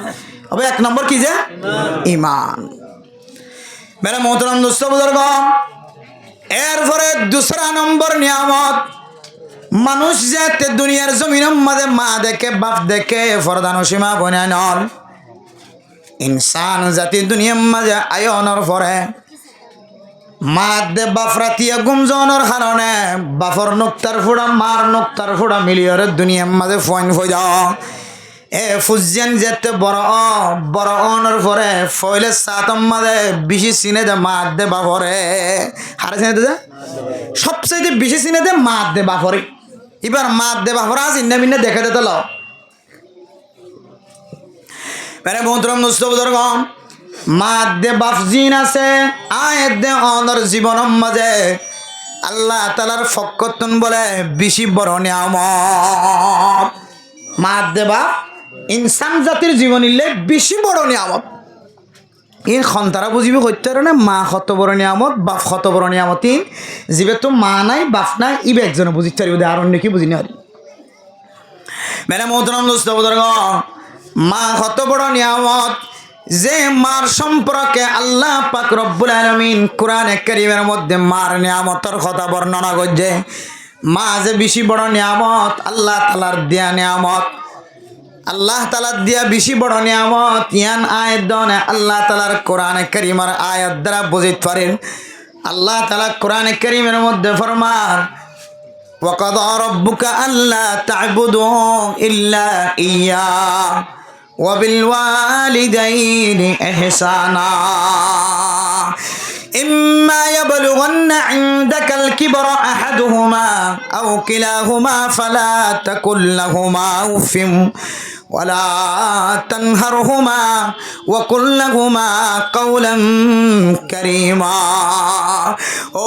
হবে এক নম্বর কি যে ঈমান। মেরা মোহতরম দোস্ত বুজুর্গ, এরপরে দুসরা নম্বর নিয়ামত মানুষ যাতে দুনিয়ার জমিনের মাঝে মা দেখে বাপ দেখে ফরদান সীমা বনে নল ইনসান জাতি দুনিয়ার মাঝে আয়নের পরে মা দে বাপ রাতিয়া গুমজনের কারণে বাপর নোক্তার ফুড়া মার নোক্তার ফুড়া মিলিয়রে দুনিয়ার মাঝে ফইন ফই যাও এ ফুজিয়ান যেতে বড় অনর পরে ফইলে সাতম মাঝে বেশি চিনে দে মা দে বাপরে হারে চিনে দে সবচেয়ে বেশি চিনে দে মা দে বাপরে। এবার মা দে বাপরা চিন্না মিন্না দেখে দে তো ল মেরে মোহতরম দোস্ত বুজুর্গ, মা দে বাপ জিন আছে আয়াত দে অনর জীবনের মাঝে আল্লাহ তাআলার ফকতুন বলে বেশি বড় নিয়ামত। মা দে বাপ ইনসান জাতির জীবনিলে বেশি বড় নিয়ামত। এই সন্তারা বুঝিবে সত্য না মা কত বড় নিয়ামত বাপ কত বড় নিয়ামত। যিবে তো মা নাই বাপ নাই ইবে একজনে বুঝিতে পারিব, আর অন্য কি বুঝি না। মেরে মোহতরম দোস্ত বুজুর্গ, মা কত বড় নিয়ামত যে মার সম্পর্কে আল্লাহ পাক রব্বুল আলামিন কোরআনে কারীমের মধ্যে মার নিয়ামতের কথা বর্ণনা করছে। মা যে বেশি বড় নিয়ামত, আল্লাহ তালার দিয়া নিয়ামত, আল্লাহ তালার দিয়া বেশি বড় নিয়ামত। ইয়ান আয়াত দনে আল্লাহ তালার কোরআনে কারিমের আয়াত দ্বারা বুঝিতে পারেন। আল্লাহ তালা কোরআনে কারিমের মধ্যে ফরমান, وقضى ربك ألا تعبدوا إلا إياه وبالوالدين إحسانا إما يبلغن عندك الكبر أحدهما أو كلاهما فلا تقل لهما أف ولا تنهرهما وقل لهما قولا كريما ও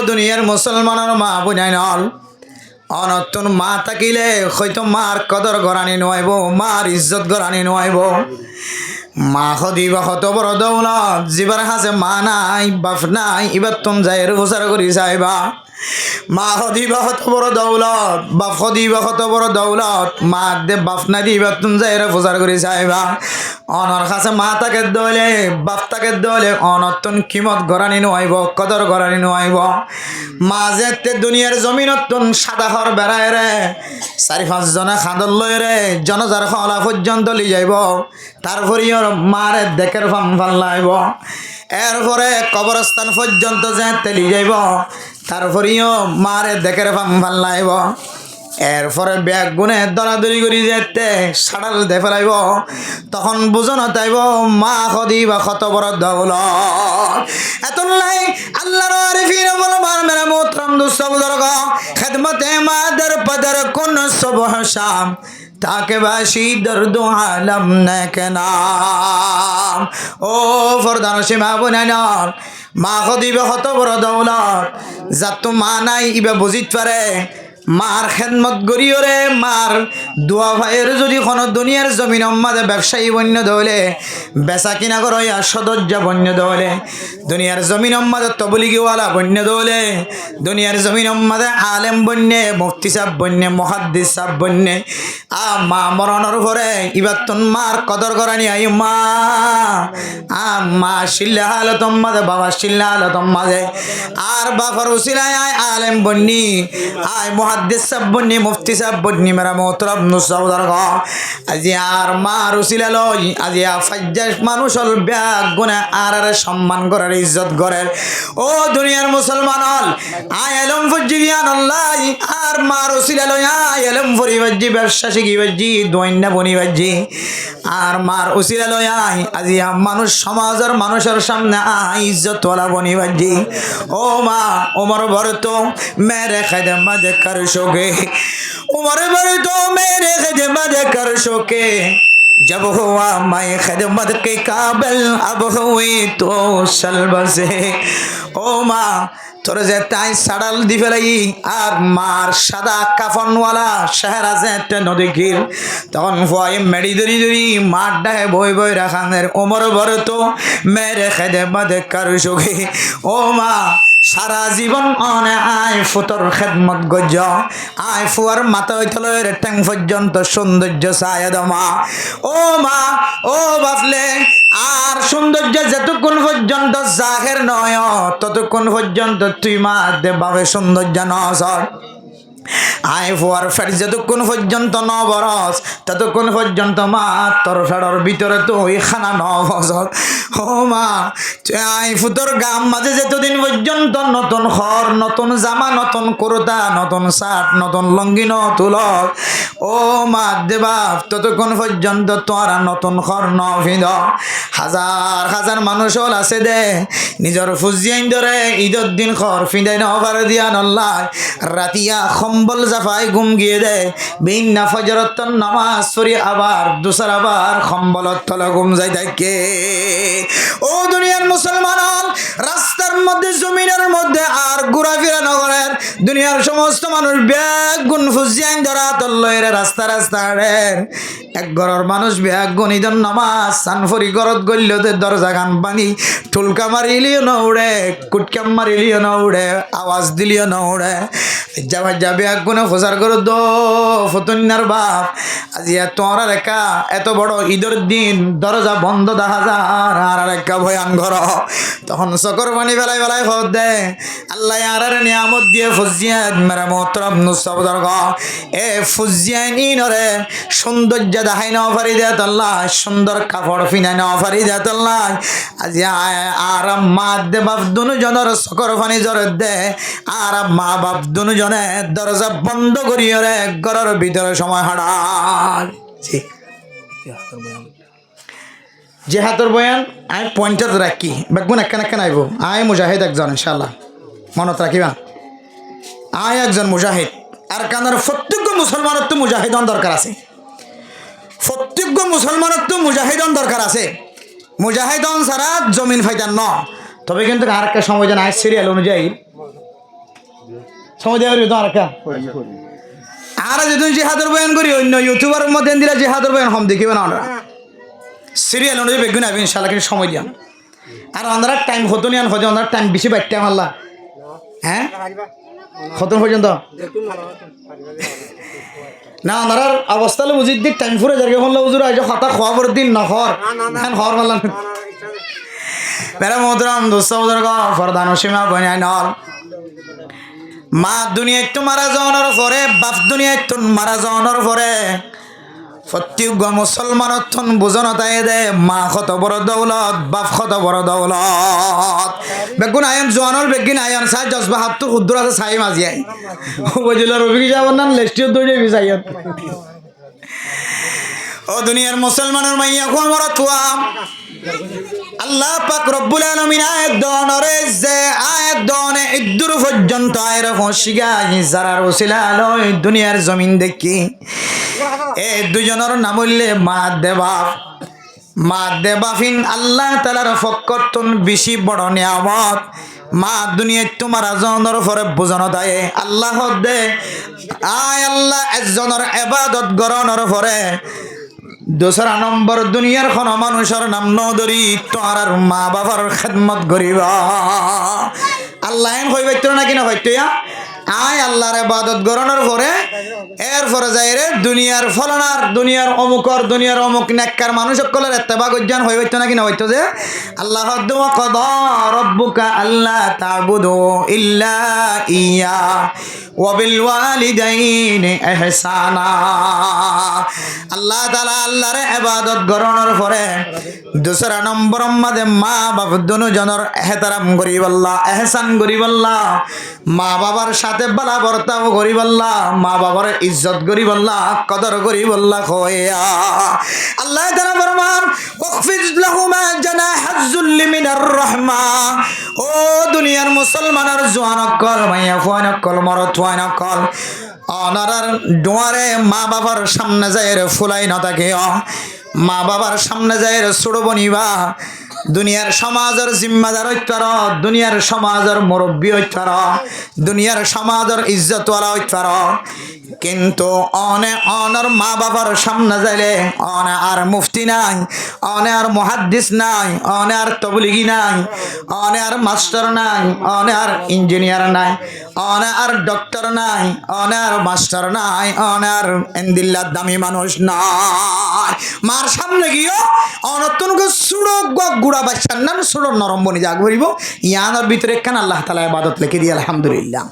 দুনিয়ার মুসলমানের মা বুঝাইনল, অনতুন মা থাকিলে হয়তো মার কদর গরানি নইব, মার ইজ্জত গরানি নইব। মা হদিবা হত বড় দৌলত, জিবার হাসে মা নাই বাপ নাই, এবার তুম যাই প্রচার করি যাইবা। মা হদিবা হত বড় দৌলত, বাপ হদিবা হত বড় দৌলত, মা দে বাপ নাই দিবা তুম যাই প্রচার করি যাইবা। অনর কাছে মা তাকে দলে বাপ তাকে দলে অনতুন কিমত গরানি নইব, কদর গরানি নইব। মা যেতে দুনিয়ার জমিনতুন সাদা হর বেড়ায় রে, 4-5 জনে খাদর লই রে জনজার খলা পর্যন্ত লি যাইব, তারপরেও মারে দেখের ফাম ফাল্লাইব। এরপরে কবরস্থান পর্যন্ত যেতে লি যাইব, তারপরেও মারে দেখের ফাম ফাল্লাইব। এরপরে ব্যাগ গুনে দরাদরি করি যেতে সাড়াল দে ফেলাইব, তখন বুঝন তাইব মা খদি বা কত বড় দৌলত। এত নাই আল্লাহর আরিফিন বলবার মেরে মোহতরম দোস্ত বুজুর্গ, খেদমতে মাদের পদর কোন সুবহ শাম তাকে বাসি দর্দ আলম নেকে নাম। ও ফরদান সীমা বুনাইনল, মা খদি বা কত বড় দৌলত। যাত মা নাই ইবা বুঝিত পারে, মার খেদমত করিও রে, মার দোয়া ভাইয়ের যদি কোনো দুনিয়ার জমিন মাঝে ব্যবসায়ী বন্য দলে বেচা কিনা করো, সদর্যা বন্য দলে দুনিয়ার জমিন মাঝে তবলিগিওয়ালা বন্য দলে, দুনিয়ার জমিন মাঝে আলেম বন্যে, মুফতি সাহেব বন্যে, মুহাদ্দিস সাহেব বন্যে। মা মরণের পরে ইবার তোর মার কদর করানি আই মা। মা শিল্লা হালতম মাঝে, বাবা শিল্লা হালতম মাঝে, আর বাবার উসিলায় আয় আলেম বন্যি, আয় মুহাদ্দিস সাহেব বন্যি, মুফতি সাহেব বন্যি। মেরা মোহতরম নুসরাউদার আজি আর মার উসিলা লই, আজি ফাজ্জাস মানুষ হল ব্যাগ গুনে আর সম্মান করার ইজ্জত করার। ও দুনিয়ার মুসলমান হল আয় এলম ফজ্জি জ্ঞান আল্লাহ, আর মার উসিলা লই আয় এলম ফরিবাজি, ব্যবসা শিখিবাজি, দৈন্যা বনিবাজি, আর মার উসিলা লই আয় আজি মানুষ সমাজের মানুষের সামনে আয় ইজ্জতওয়ালা বনিবাজি। ও মা ওমর ভরত মেরে খেদমত कर शोके, उमर भर तो मेरे खिदमत कर शोके, जब हुआ मैं खिदमत के काबिल अब हुई तो शल्ब से। ओ माँ তোর যে তাই সাড়াল দি ফেলাই, আর মার সাদা কাফনওয়ালা শহর আছে একটা নদী গিল, তখন ভয় মেডি ধরি ধরি মার ডাহে বই বই রাখানের ওমর বড় তো মেরে খেদে বাদে কার সুখে। ও মা সারা জীবন অনে আয় ফুতর খেদমত গজ, আয় ফুয়ার মাথা হইতলের ট্যাং পর্যন্ত সৌন্দর্য সায়দ মা। ও মা ও বাফলে, আর সৌন্দর্য যতক্ষণ পর্যন্ত জাহের নয় ততক্ষণ পর্যন্ত তুই মা দেবাবে সৌন্দর্য নসর। আয় ফুয়ার ফের যতক্ষণ পর্যন্ত ন বরস ততক্ষণ পর্যন্ত মা তোর ফেরর ভিতরে তো ওই খানা ন বছর। ও মা আয় ফুতর গাম মাঝে যতদিন পর্যন্ত নতুন ঘর, নতুন জামা, নতুন কুর্তা, নতুন শার্ট, নতুন লঙ্গি নতুল, ও মা দেবা ততক্ষণ পর্যন্ত তোরা নতুন ঘর ন ফিদ। হাজার হাজার মানুষ হল আছে দে নিজের ফুজিয়াইন ধরে ঈদের দিন ঘর ফিদাই নবার দিয়া নল্লায় রাতিয়া কম্বল জাফাই ঘুম গিয়ে দেয়, বিনা ফজরত নামাজ পড়ি আবার দুসর আবার কম্বলত তলে ঘুম যাই থাকে। ও দুনিয়ার মুসলমান রাস্তার মধ্যে জমিনের মধ্যে আর ঘোরাফেরা নগরের দুনিয়ার সমস্ত মানুষ ব্যাগ গুন ফুজিয়াইন ধরা তল্লয়ের রাস্তা রাস্তা এক ঘরের মানুষ বেহাগ গণিতন নামাজ সানফরি ঘরত গল্যতে দরজা গান পানি টুলকা মারিলিও না উড়ে কুটকাম মারিলিও না উড়ে আওয়াজ দিলিও না উড়ে যাবা যাবে এক গুণে ফসার করে দো ফতুন্নার বাপ আজি তোরা রেখা এত বড় ঈদের দিন দরজা বন্ধ দেখা যার আর রেখা ভয়ান ঘর তখন চকর পানি বেলায় বেলায় হত দে আল্লাহ আর নিয়ামত দিয়ে ফজিয়াত মেরে মোহতরম নুসবদর গ এ ফজিয়ান ইনরে সৌন্দর্য দেখাই না পারি দে আল্লাহ সুন্দর কাপড় ফিনাই না পারি দে আল্লাহ আজি আর মা দে বাপ দুনো জনের চকর পানি জ্বর দে আর মা বাপ দুনো জনে দরজা বন্ধ করিও রে ঘরের ভিতরে সময় হারাল যে হাতের বয়ান আমি পয়েন্টার রাখি বেগুন একখান একখান আইব আয় মুজাহিদ একজন ইনশাল্লাহ মনত রাখিবা আয় একজন মুজাহিদ আর কানার প্রত্যেক মুসলমানের তো মুজাহিদন দরকার আছে প্রত্যেক মুসলমানের তো মুজাহিদন দরকার আছে মুজাহিদন ছাড়া জমিন ফাইতান ন তবে কিন্তু আর একটা সময় যেন আয় সিরিয়াল অনুযায়ী সময় দেওয়া তো আর একটা আর যদি জেহাদের বয়ান করি অন্য ইউটিউবের মধ্যে দিলে জেহাদের বয়ান হম দেখিবে না আমরা সিরিয়াল অনুযায়ী বেগুন আবি ইনশাল্লাহ কিন্তু সময় দিয়ান আর আমরা টাইম হতো নিয়ান হতো আমরা টাইম বেশি বাইটাম আল্লাহ হ্যাঁ খতম পর্যন্ত না আমরা অবস্থা বুঝির দিক টাইম ফুরে যাকে হল উজুর আজ হতা খবর দিন নহর হ্যাঁ হর মারলাম মেরা মোহতরম দোস্ত ফরদান সীমা বনাই নল মা দুনিয়ায় তো মারা যাওয়ার পরে বাপ দুনিয়ায় তো মারা যাওয়ার পরে প্রত্যেক মুসলমানের থন বুঝন তাই দে মা কত বড় দৌলত বাপ কত বড় দৌলত বেগুন আয়ন জোয়ানোর বেগিন আয়ন সাই জজবা হাত তোর উদ্দুর আছে সাই মাঝি আই বুঝল রবি যাব না লেস্টিও দৌড়ে বিচাইয়ত ও দুনিয়ার মুসলমানের মাইয়া কো মরা তুয়া আল্লাহ পাক রব্বুল আলামিন আয়াত দনরে যে আয়াত দনে ইদ্দুর পর্যন্ত আয়রা ফসিগা যারার ওসিলা লয় দুনিয়ার জমিন দেখি এ দুজনের নাম হইলে মা দেবাফিন আল্লাহ তাআলার ফকরতুন বেশি বড় নিয়ামত মা দুনিয়ায় তোমার জনের পরে বুঝানো দেয় আল্লাহ দে আয় আল্লাহ একজনের ইবাদত গরনের পরে দোসরা নম্বর দুনিয়ার কোন মানুষের নাম নদরি তোর মা বাবার খেদমত করিবা আল্লাহ এম হইবাইতো নাকি না হইতয়া আয় আল্লাহর ইবাদত গরনের পরে এরপরে যাই রে দুনিয়ার ফলনার দুনিয়ার অমুক নেককার মানুষ সকলের ইত্তেবা গজ্ঞান হইবাইতো নাকি না হইতো যে আল্লাহ ওয়া কাদা রাব্বুকা আল্লা তা'বুদু ইল্লা ইয়া ওয়া বিল ওয়ালিদাইনি ইহসানা আল্লাহ তাআলা আল্লাহর ইবাদত গরনের পরে দোসরা নম্বর মধ্যে মা বাপ দুনো জনের এহতারাম করিবাল্লাহ ইহসান করিবাল্লাহ মা বাবার সাথে বালা বর্তাও করিবাল্লাহ মা বাবার ইজ্জত করিবাল্লাহ কদর করিবাল্লাহ কইয়া আল্লাহ তাআলা ফরমান ওয়াকফিজ লাহুমা জানাহাজ যুল্লি মিনার রাহমা ও দুনিয়ার মুসলমানের জওয়ান কল মাইয়া ফুয়ান কল মরত ফুয়ান কল অনারার দুয়ারে মা বাবার সামনে যায় রে ফুলাই না থাকে মা বাবার সামনে যায় রে ছোট বনিবা দুনিয়ার সমাজের জিম্মাদার হইতার দুনিয়ার সমাজের মুরব্বী হইতার দুনিয়ার সমাজের ইজ্জতওয়ালা হইতার কিন্তু অনার মা বাবার সামনে যাইলে অনে আর মুফতি নাই অনে আর মুহাদ্দিস নাই অনে আর তবলিগি নাই অনে আর মাস্টার নাই অনে আর ইঞ্জিনিয়ার নাই অনে আর ডক্টর নাই অনে আর মাস্টার নাই অনে আর এন্দিল্লার দামি মানুষ নাই মার সামনে গিয়ে অনতনকে সুড়ো গুড়া বাচ্চার নাম সুড়ো নরম বনি যাক বলিব ইয়ানোর ভিতরে কেন আল্লাহ তাআলা ইবাদত লিখে দিয়ে আলহামদুলিল্লাহ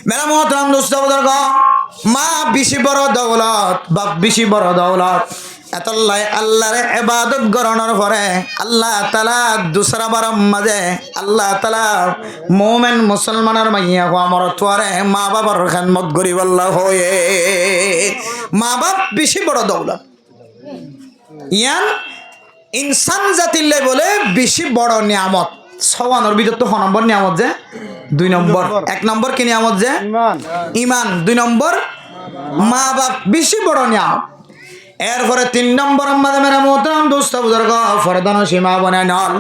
মেরা মোহতরম দোস্ত বুজুর্গ মা বেশি বড় দৌলত বাপ বেশি বড় দৌলত এতলাই আল্লাহর ইবাদত গরনের পরে আল্লাহ তাআলা দুসরা বারম মাঝে আল্লাহ তাআলা মুমিন মুসলমানের মাইয়া কো আমর তোরে মা বাবার খেদমত করিবাল্লাহ হয়ে মা বাপ বেশি বড় দৌলত ইয়ান ইনসান জাতিলে বলে বেশি বড় নিয়ামত সওয়ানোর ভিতর তো নম্বর নিয়ামত যে 2 নম্বর 1 নম্বর কি নিয়ামত যে ঈমান 2 নম্বর মা বাপ বেশি বড় নিয়ামত এরপরে 3 নম্বর আমাদের মেরা মোহতরম দোস্ত বুজুর্গ ফরদান সীমা বনে নল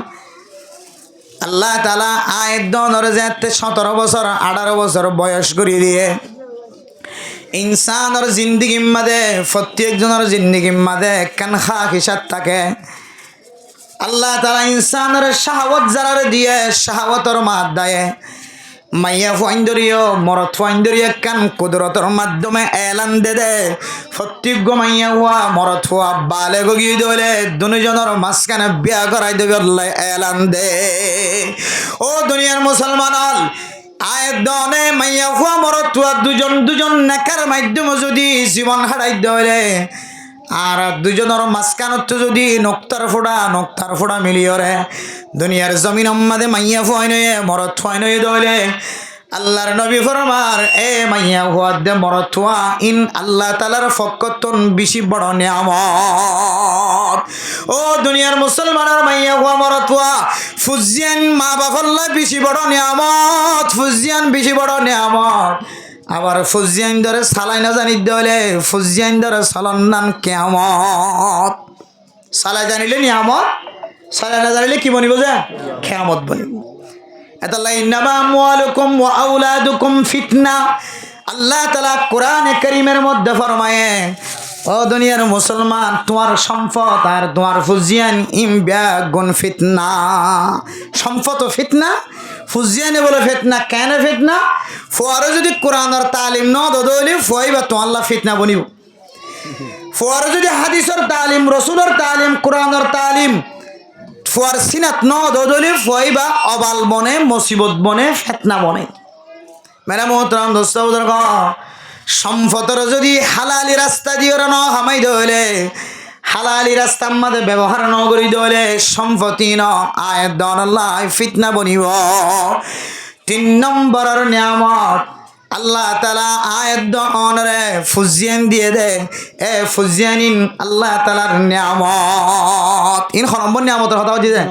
আল্লাহ তাআলা আয়াত দনরে যে 17 বছর 18 বছর বয়স করি দিয়ে ইনসানের জিন্দগির মাঝে প্রত্যেকজনের জিন্দগির মাঝে একখান খাক হিসাব থাকে। আল্লাহ তাআলা ইনসানের শাহওয়াত যারা দিয়ে শাহওয়াতর মাত দেয় মাইয়া ফাইন্দরিও মরত ফাইন্দরিও একখান কুদরতের মাধ্যমে এলান দে প্রত্যেক মাইয়া হওয়া মরত হওয়া বালে গিয়ে দলে দুজনের মাঝখানে বিয়া করাই দেবে আল্লাহ এলান দে। ও দুনিয়ার মুসলমান আয়ের দনে মাইয়া হওয়া মরত হওয়া দুজন নেকার মাধ্যমে যদি জীবন হারাই দেলে আর দুজনের মাঝখানত যদি নক্তার ফোড়া মিলিয়রে দুনিয়ার জমিন মাদে মাইয়া ফুয়াই নয়ে মরত ফুয়াই নয়ে দলে আল্লাহর নবী ফরমার এ মাইয়া ফুয়া দে মরত ফুয়া ইন আল্লাহ তাআলার ফকতন বেশি বড় নিয়ামত। ও দুনিয়ার মুসলমানের মাইয়া ফুয়া মরত ফুয়া ফুজিয়ান মা বাবাল্লাহ বেশি বড় নিয়ামত, ফুজিয়ান বেশি বড় নিয়ামত। আবার ফুজিয়ান ধরে সালাই না জানি দলে ফুজিয়ান ধরে সালান নাম কেয়ামত। সালাই জানিলে নিয়ামত, সালাই না জানিলে কি বনিব যে কেয়ামত বনিব। এতাল্লাহ ইন্নামা আমওয়ালুকুম ওয়া আওলাদুকুম ফিতনা। আল্লাহ তাআলা কোরআনে কারীমের মধ্যে ফরমায়ে ও দুনিয়ার মুসলমান তোমার সম্পদ আর তোমার ফুজিয়ান ইমবাগুন ফিতনা। সম্পদ ফিতনা, ফুজিয়ানে বলে ফিতনা। কেন ফিতনা? ফুয়ারে যদি কোরআনের তালিম ন দদলি ফুয়াইবা তো আল্লাহ ফিতনা বনিব। ফুয়ারে যদি হাদিসের তালিম রসুলের তালিম কোরআনের তালিম ফুয়ার সিনাত ন দদলি ফুয়াইবা অবাল বনে মুসিবত বনে ফিতনা বনে। মেরা মোহতরম দোস্ত বুজুর্গ সম্পদের যদি হালালি রাস্তা দিয়ে ন হামাই দলে হালালি রাস্তার মধ্যে ব্যবহার ন করি দলে সম্পত্তি ন আয়ের দন আল্লাহ ফিতনা বনিব। 3 নম্বরের নিয়ামত আল্লাহ তাআলা আয়ের দনরে ফুজিয়ান দিয়ে দে এ ফুজিয়ানিন আল্লাহ তাআলার নিয়ামত। ইন নম্বর নিয়ামতের কথা বলছি যে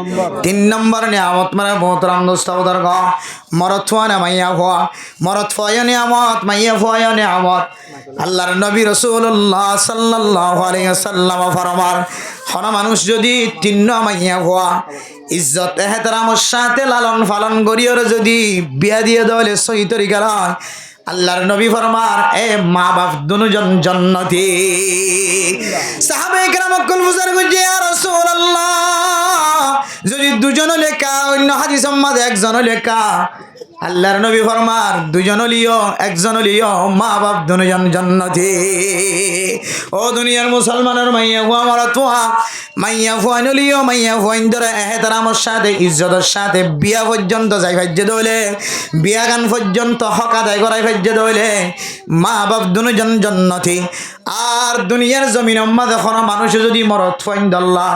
3 নম্বর নিয়ামত মানে মোহতরম দোস্ত বুজুর্গ মরত ফুয়া না মাইয়া ফুয়া, মরত ফুয়া নিয়ামত মাইয়া ফুয়া নিয়ামত। আল্লাহর নবী রাসূলুল্লাহ সাল্লাল্লাহু আলাইহি ওয়াসাল্লাম ফরমার কোন মানুষ যদি 3 মাইয়া ফুয়া ইজ্জত এহতরামের সাথে লালন পালন করিওর যদি বিয়া দিয়ে দেওয়ালে সহি তরিকা হয় আল্লাহর নবী ফরমার এ মা বাপ দুজন জান্নাতি। সাহাবায়ে কেরাম কল বুঝার গজে ইয়া রাসূলুল্লাহ যদি দুজন লেখা অন্য হাদিসের মধ্যে একজন লেখা আল্লাহর নবী ফরমার দুজন লিও একজন লিও মা বাপ দুজন জান্নাতি। ও দুনিয়ার মুসলমানের মাইয়া হুয়া মরত হুয়া মাইয়া হুয়া নলিও মাইয়া হুয়াইন ধরে এহতরামের সাথে ইজ্জতের সাথে বিয়া পর্যন্ত যাই ভাজ্য দলে বিয়া গান পর্যন্ত হক আদায় করাই ভাজ্য দলে মা বাপ দুজন জান্নাতি। আর দুনিয়ার জমিন মাঝে কোনো মানুষ যদি মরত হুয়াইন দল্লা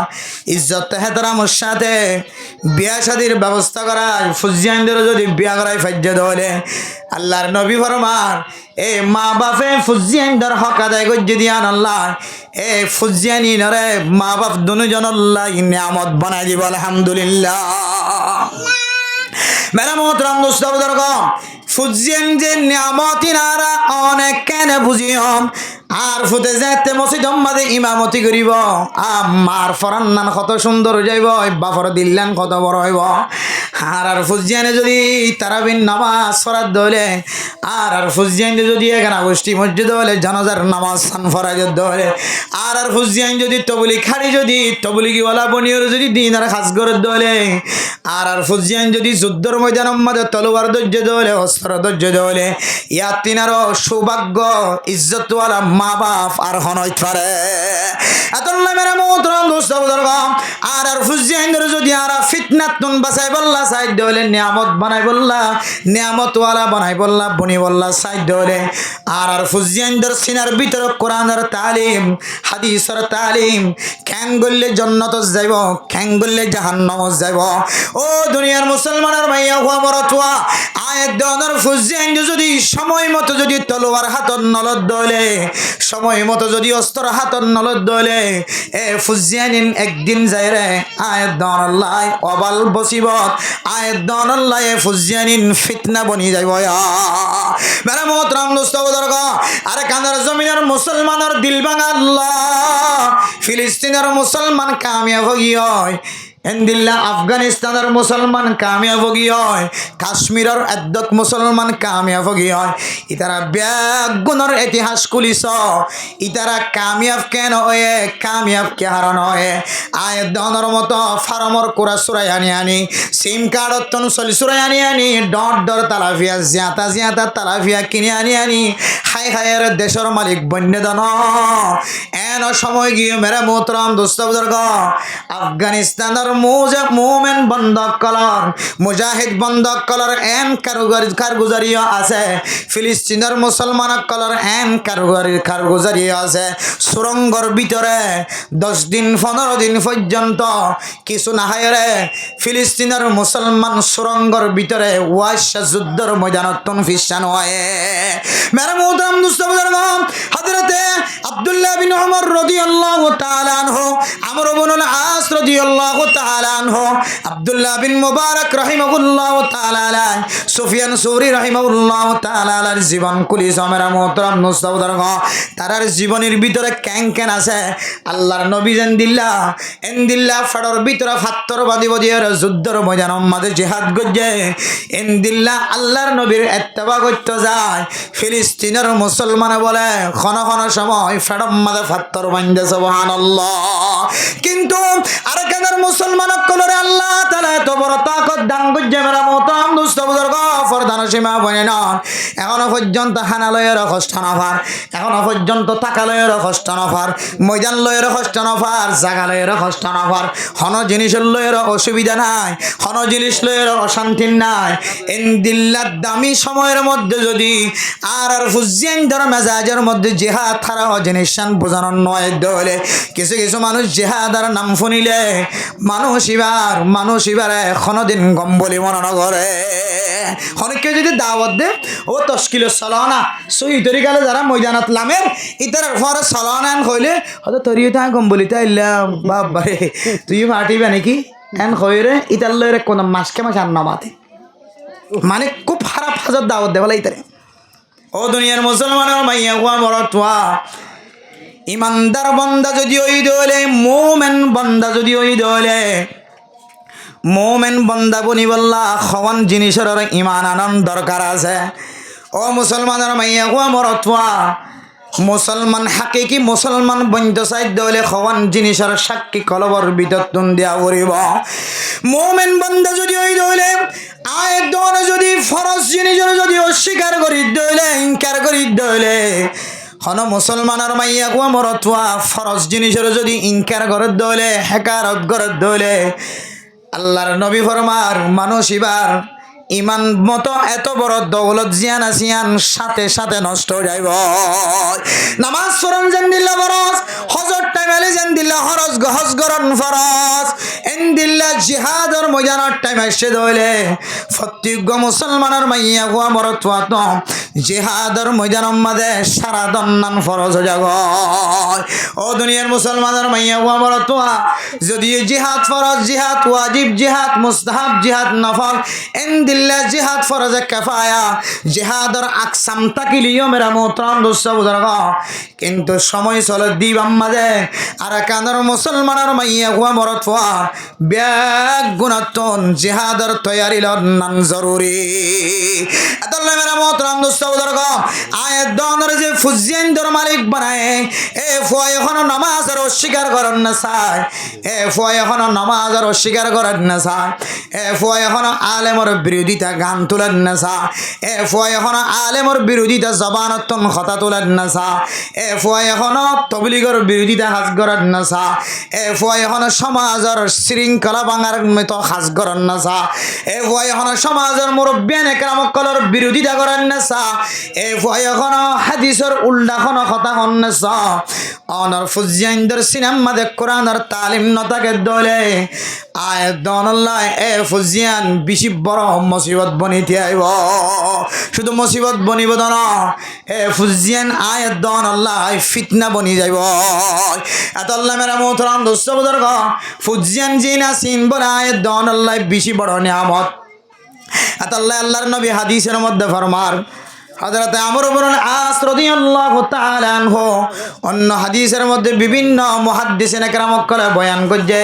ইজ্জত এহতরামের সাথে বিয়া শাদীর ব্যবস্থা করায় ফুজিয়াইন ধরে যদি বিয়া করাই ভাজ্য দলে আল্লাহর নবী ফরমার এ মা বাপে ফুজিয়ান দর হক আদায় করে যদি আন আল্লাহ এ ফুজিয়ানি নরে মা বাপ দুজন আল্লাহ নিয়ামত বানাই দিব আলহামদুলিল্লাহ। মেরা মোহতরম দোস্ত বুজুর্গ ফুজিয়ান যে নিয়ামত ইনারা অনেক কেন বুঝিয়ম আর ফুতে যেতে মসজিদ মাঝে ইমামতি করিব আমার ফরান্নান কত সুন্দর যাইব বাপর দিল্লান কত বড় হইব। আর ফুজিয়ানে যদি তারাবিন নামাজ ফরাদ দলে আর ফুজিয়ানে যদি 11 গোষ্ঠী মসজিদ হলে জানাজার নামাজ সান ফরাজ দলে আর ফুজিয়ান যদি তবলি খাড়ি যদি তবলিগিওয়ালা বনিয়র যদি দিন আর খাস করে দলে আর ফুজিয়ান যদি যুদ্ধর ময়দান মাঝে তলোয়ার ধৈর্য দলে অস্ত্র ধৈর্য দলে ইয়া তিনারও সৌভাগ্য ইজ্জতওয়ালা মা বাপ আর হনইত পারে। এতলা মেরা মোহতরম দোস্ত বুজুর্গ আর ফুজিয়ান যদি আর ফিতনাতুন বাঁচাই বললা সাইড দলে নিয়ামত বানাই বললা নিয়ামতওয়ালা বানাই বললা বনি বললা সাইড দলে আর ফুজিয়ানদের সিনার ভিতরে কোরআনের তালিম হাদিসের তালিম খ্যাং গললে জান্নাত যাইব খ্যাং গললে জাহান্নাম যাইব। ও দুনিয়ার মুসলমানের মাইয়া হুয়া মরত হুয়া আয়ের দনের ফুজিয়ান যদি সময় মতো যদি তলোয়ার হাতর নলত দলে সময় মতো যদি অস্ত্র হাতর নলত দলে এ ফুজিয়ানিন একদিন যাই রে আয়ের দন আল্লাহ অবাল বসিবত আয়ের দন আল্লাহ ফুজিয়ানিন ফিতনা বনি যাইব। মেরা মোহতরম দোস্ত বুজুর্গ আরে কানার জমিনের মুসলমানের দিল ভাঙা আল্লাহ ফিলিস্তিনের মুসলমান কামিয়াব হই এন্দিল্লা আফগানিস্তানের মুসলমান কামিয়াব গি হয়, কাশ্মীরের এদ্দত মুসলমান কামিয়াব গি হয়। ইতারা ব্যাগুণর ইতিহাস খুলিছ, ইতারা কামিয়াব কেন হয়ে, কামিয়াব কে হারণ হয়ে। আয় দনের মতো ফার্মর কোরা চুরাই আনি সিম কার্ডত তন চলি চুরাই আনি ডর ডর তালাফিয়া জিয়াতা তালাফিয়া কিনে আনি হায় দেশের মালিক বন্যদন এন সময় গিয়ে মেরে মোহতরম দোস্ত বুজুর্গ আফগানিস্তানের মোমেন বন্ধক কলর মুজাহিদ বন্ধক কলর এন কারগুজারিও আছে, ফিলিস্তিনের মুসলমান কলর এন কারগুজারিও আছে। সুরঙ্গর ভিতরে 10 দিন 15 দিন পর্যন্ত কিছু না হয় রে, ফিলিস্তিনের মুসলমান সুরঙ্গর ভিতরে ওয়াইশা যুদ্ধের ময়দানত ফিসানো হয়। মেরে মোহতরম দোস্ত বুজুর্গ হযরতে আব্দুল্লাহ বিন উমর রাদিয়াল্লাহু তাআলা আনহু, আমর ইবনুল আস রাদিয়াল্লাহু তাআলা আনহু, আব্দুল্লাহ বিন মুবারক রাহিমাহুল্লাহু তাআলা আলাই, সুফিয়ান সৌরি রাহিমাহুল্লাহু তাআলা আলার জীবন কুলি জামেরা মোহতরম মুস্তাফাদার তারার জীবনের ভিতরে ক্যান আছে। আল্লাহর নবী এন্দিল্লা ফাড়র ভিতরে ফাত্তর বাদিবদিয়ার যুদ্ধের ময়দানের মাঝে জিহাদ গজ্জে এন্দিল্লা আল্লাহর নবীর ইত্তেবা করতে যায়। ফিলিস্তিনের মুসলমান বলে খন সময় ফেড়ম মাঝে ফাত্তর বান্ধে সুবহানাল্লাহ, কিন্তু আরেকজনের মুসলমান কলরে আল্লাহ তাআলা এত বড় তাকত দান গজ্জে মেরা মোহতরম দোস্ত বুজুর্গ ফরদান সীমা বনে না। এখনো পর্যন্ত হানালয়ের কষ্ট নফার, এখনো পর্যন্ত টাকালয়ের কষ্ট নফার, ময়দান লয়ের কষ্ট নফার, জাগালয়ের কষ্ট নফার, হন জিনিসের লয়ের অসুবিধা নাই, হন জিনিস লয়ের অশান্তি নাই। এন্দিল্লার দামি সময়ের মধ্যে যদি আর ফুজিয়ানদের মেজাজের মধ্যে জিহাদ থারা জিনিসান বোঝানোর নয় দলে কিছু কিছু মানুষ জিহাদার নাম শুনিলে মানুষ এবারে কোনোদিন গম বলি মনে নগরে। অনেকে যদি দাওয়াত দে ও 10 কিলো চলানা সই তরি গেলে যারা ময়দানত লামের ইতার পরে চলানান হইলে হয়তো তরিও তা গম বলি তাইলাম বাবারে তুই পাঠিবা নাকি এন হইরে ইতার লইরে কোন মাসকে মাস আর নামাতে মানে খুব খারাপ হাজার দাওয়াত দেওয়ালা ইতারে। ও দুনিয়ার মুসলমানের মাইয়া হুয়া মরতুয়া ইমানদার বন্দা যদি ওই দলে মোমেন বন্দা যদি ওই দলে মোমেন বন্দা বনি বললা হওয়ান জিনিসের ইমান আনন্দ দরকার আছে। ও মুসলমানের মাইয়া হুয়া মরতুয়া মুসলমান হাকিকি মুসলমান বন্ধ সাধ্য হলে হওয়ান জিনিসের সাক্ষী কলবর ভিতর তুন দিয়া উড়িব। মোমেন বন্দা যদি ওই দলে আয়ের দলে যদি ফরজ জিনিসের যদি অস্বীকার করি দলে ইনকার করি দলে হন মুসলমানের মাইয়া কুয়া মরতুয়া ফরজ জিনিসের যদি ইনকার করে দলে হেকারত করে দলে আল্লাহর নবী ফরমার মানুষ এবার ইমান মতো এত বড় দৌলত জিয়ান আসিয়ান সাথে সাথে নষ্ট হয়ে যাইব। নামাজ ফরজ জান দিল্লা ফরজ, হজর টাইম আলে জান দিল্লা হরজ হজ গরন ফরজ, এন দিল্লা জিহাদর ময়দানের টাইম এসে দইলে প্রত্যেক মুসলমানের মাইয়া হুয়া মরতুয়া তো জিহাদর ময়দানের মাঝে সারা দন্নান ফরজ হয়ে যাব। ও দুনিয়ার মুসলমানের মাইয়া হুয়া মরতুয়া যদি জিহাদ ফরজ, জিহাদ ওয়াজিব, জিহাদ মুস্তাহাব, জিহাদ নফল, এন দিল্লা জিহাদ ফরজ কিফায়া, জিহাদর আকসাম তাকিলিও মেরা মোহতরম দোস্ত বুজুর্গ, কিন্তু সময় চলে দিবাম মাঝে আর কানের মুসলমানের মাইয়া হুয়া মরতুয়া ব্যাগ গুণাতন জিহাদর তৈয়ারি লন্নান জরুরি। এতলে মেরা মোহতরম দোস্ত বুজুর্গ আয়ের দনের যে ফুজিয়ানদের মালিক বানায় এ ফুয়া এখন নামাজের অস্বীকার করেন না চায়, এ ফুয়া এখন নামাজের অস্বীকার করেন না চায়, এ ফুয়া এখন আলেমর বিরোধিতা গান তুলেন না চায়, এ ফুয়া এখন আলেমর বিরোধিতা জবানতন কথা তুলেন না চায়, এ ফুয়া এখন তবলিগর বিরোধিতা হাজ করেন না চায়, এ ফুয়া এখন সমাজের শৃঙ্খলা ভাঙার মতো হাজ করেন না চায়, এ ফুয়া এখন সমাজের মুরব্বিয়ান একরামকলর বিরোধিতা করেন না চায়, এ ফুয়া এখন হাদিসের উল্টা কোন কথা হন না চায়। অনর ফুজিয়ানদের সিনেমা দেখ কোরআনের তালিম নতাকে দলে আয় দনল্লাহ এ ফুজিয়ান বেশি বড় মুসিবত বনিতে আইব। শুধু মুসিবত বনিব না এ ফুজিয়ান আয় দনল্লাহ ফিতনা বনি যাইব। এতল্লাহ মেরা মোহতরম দোস্ত বুজুর্গ ফুজিয়ান জিনা সিন বলে আয় দনল্লাহ বেশি বড় নিয়ামত। এতল্লাহ আল্লাহর নবী হাদিসের মধ্যে ফরমার হযরত আমর ইবনুল আস রাদিয়াল্লাহু তাআলা আনহু অন্য হাদিসের মধ্যে বিভিন্ন মুহাদ্দিসিন একরাম করে বয়ান করছে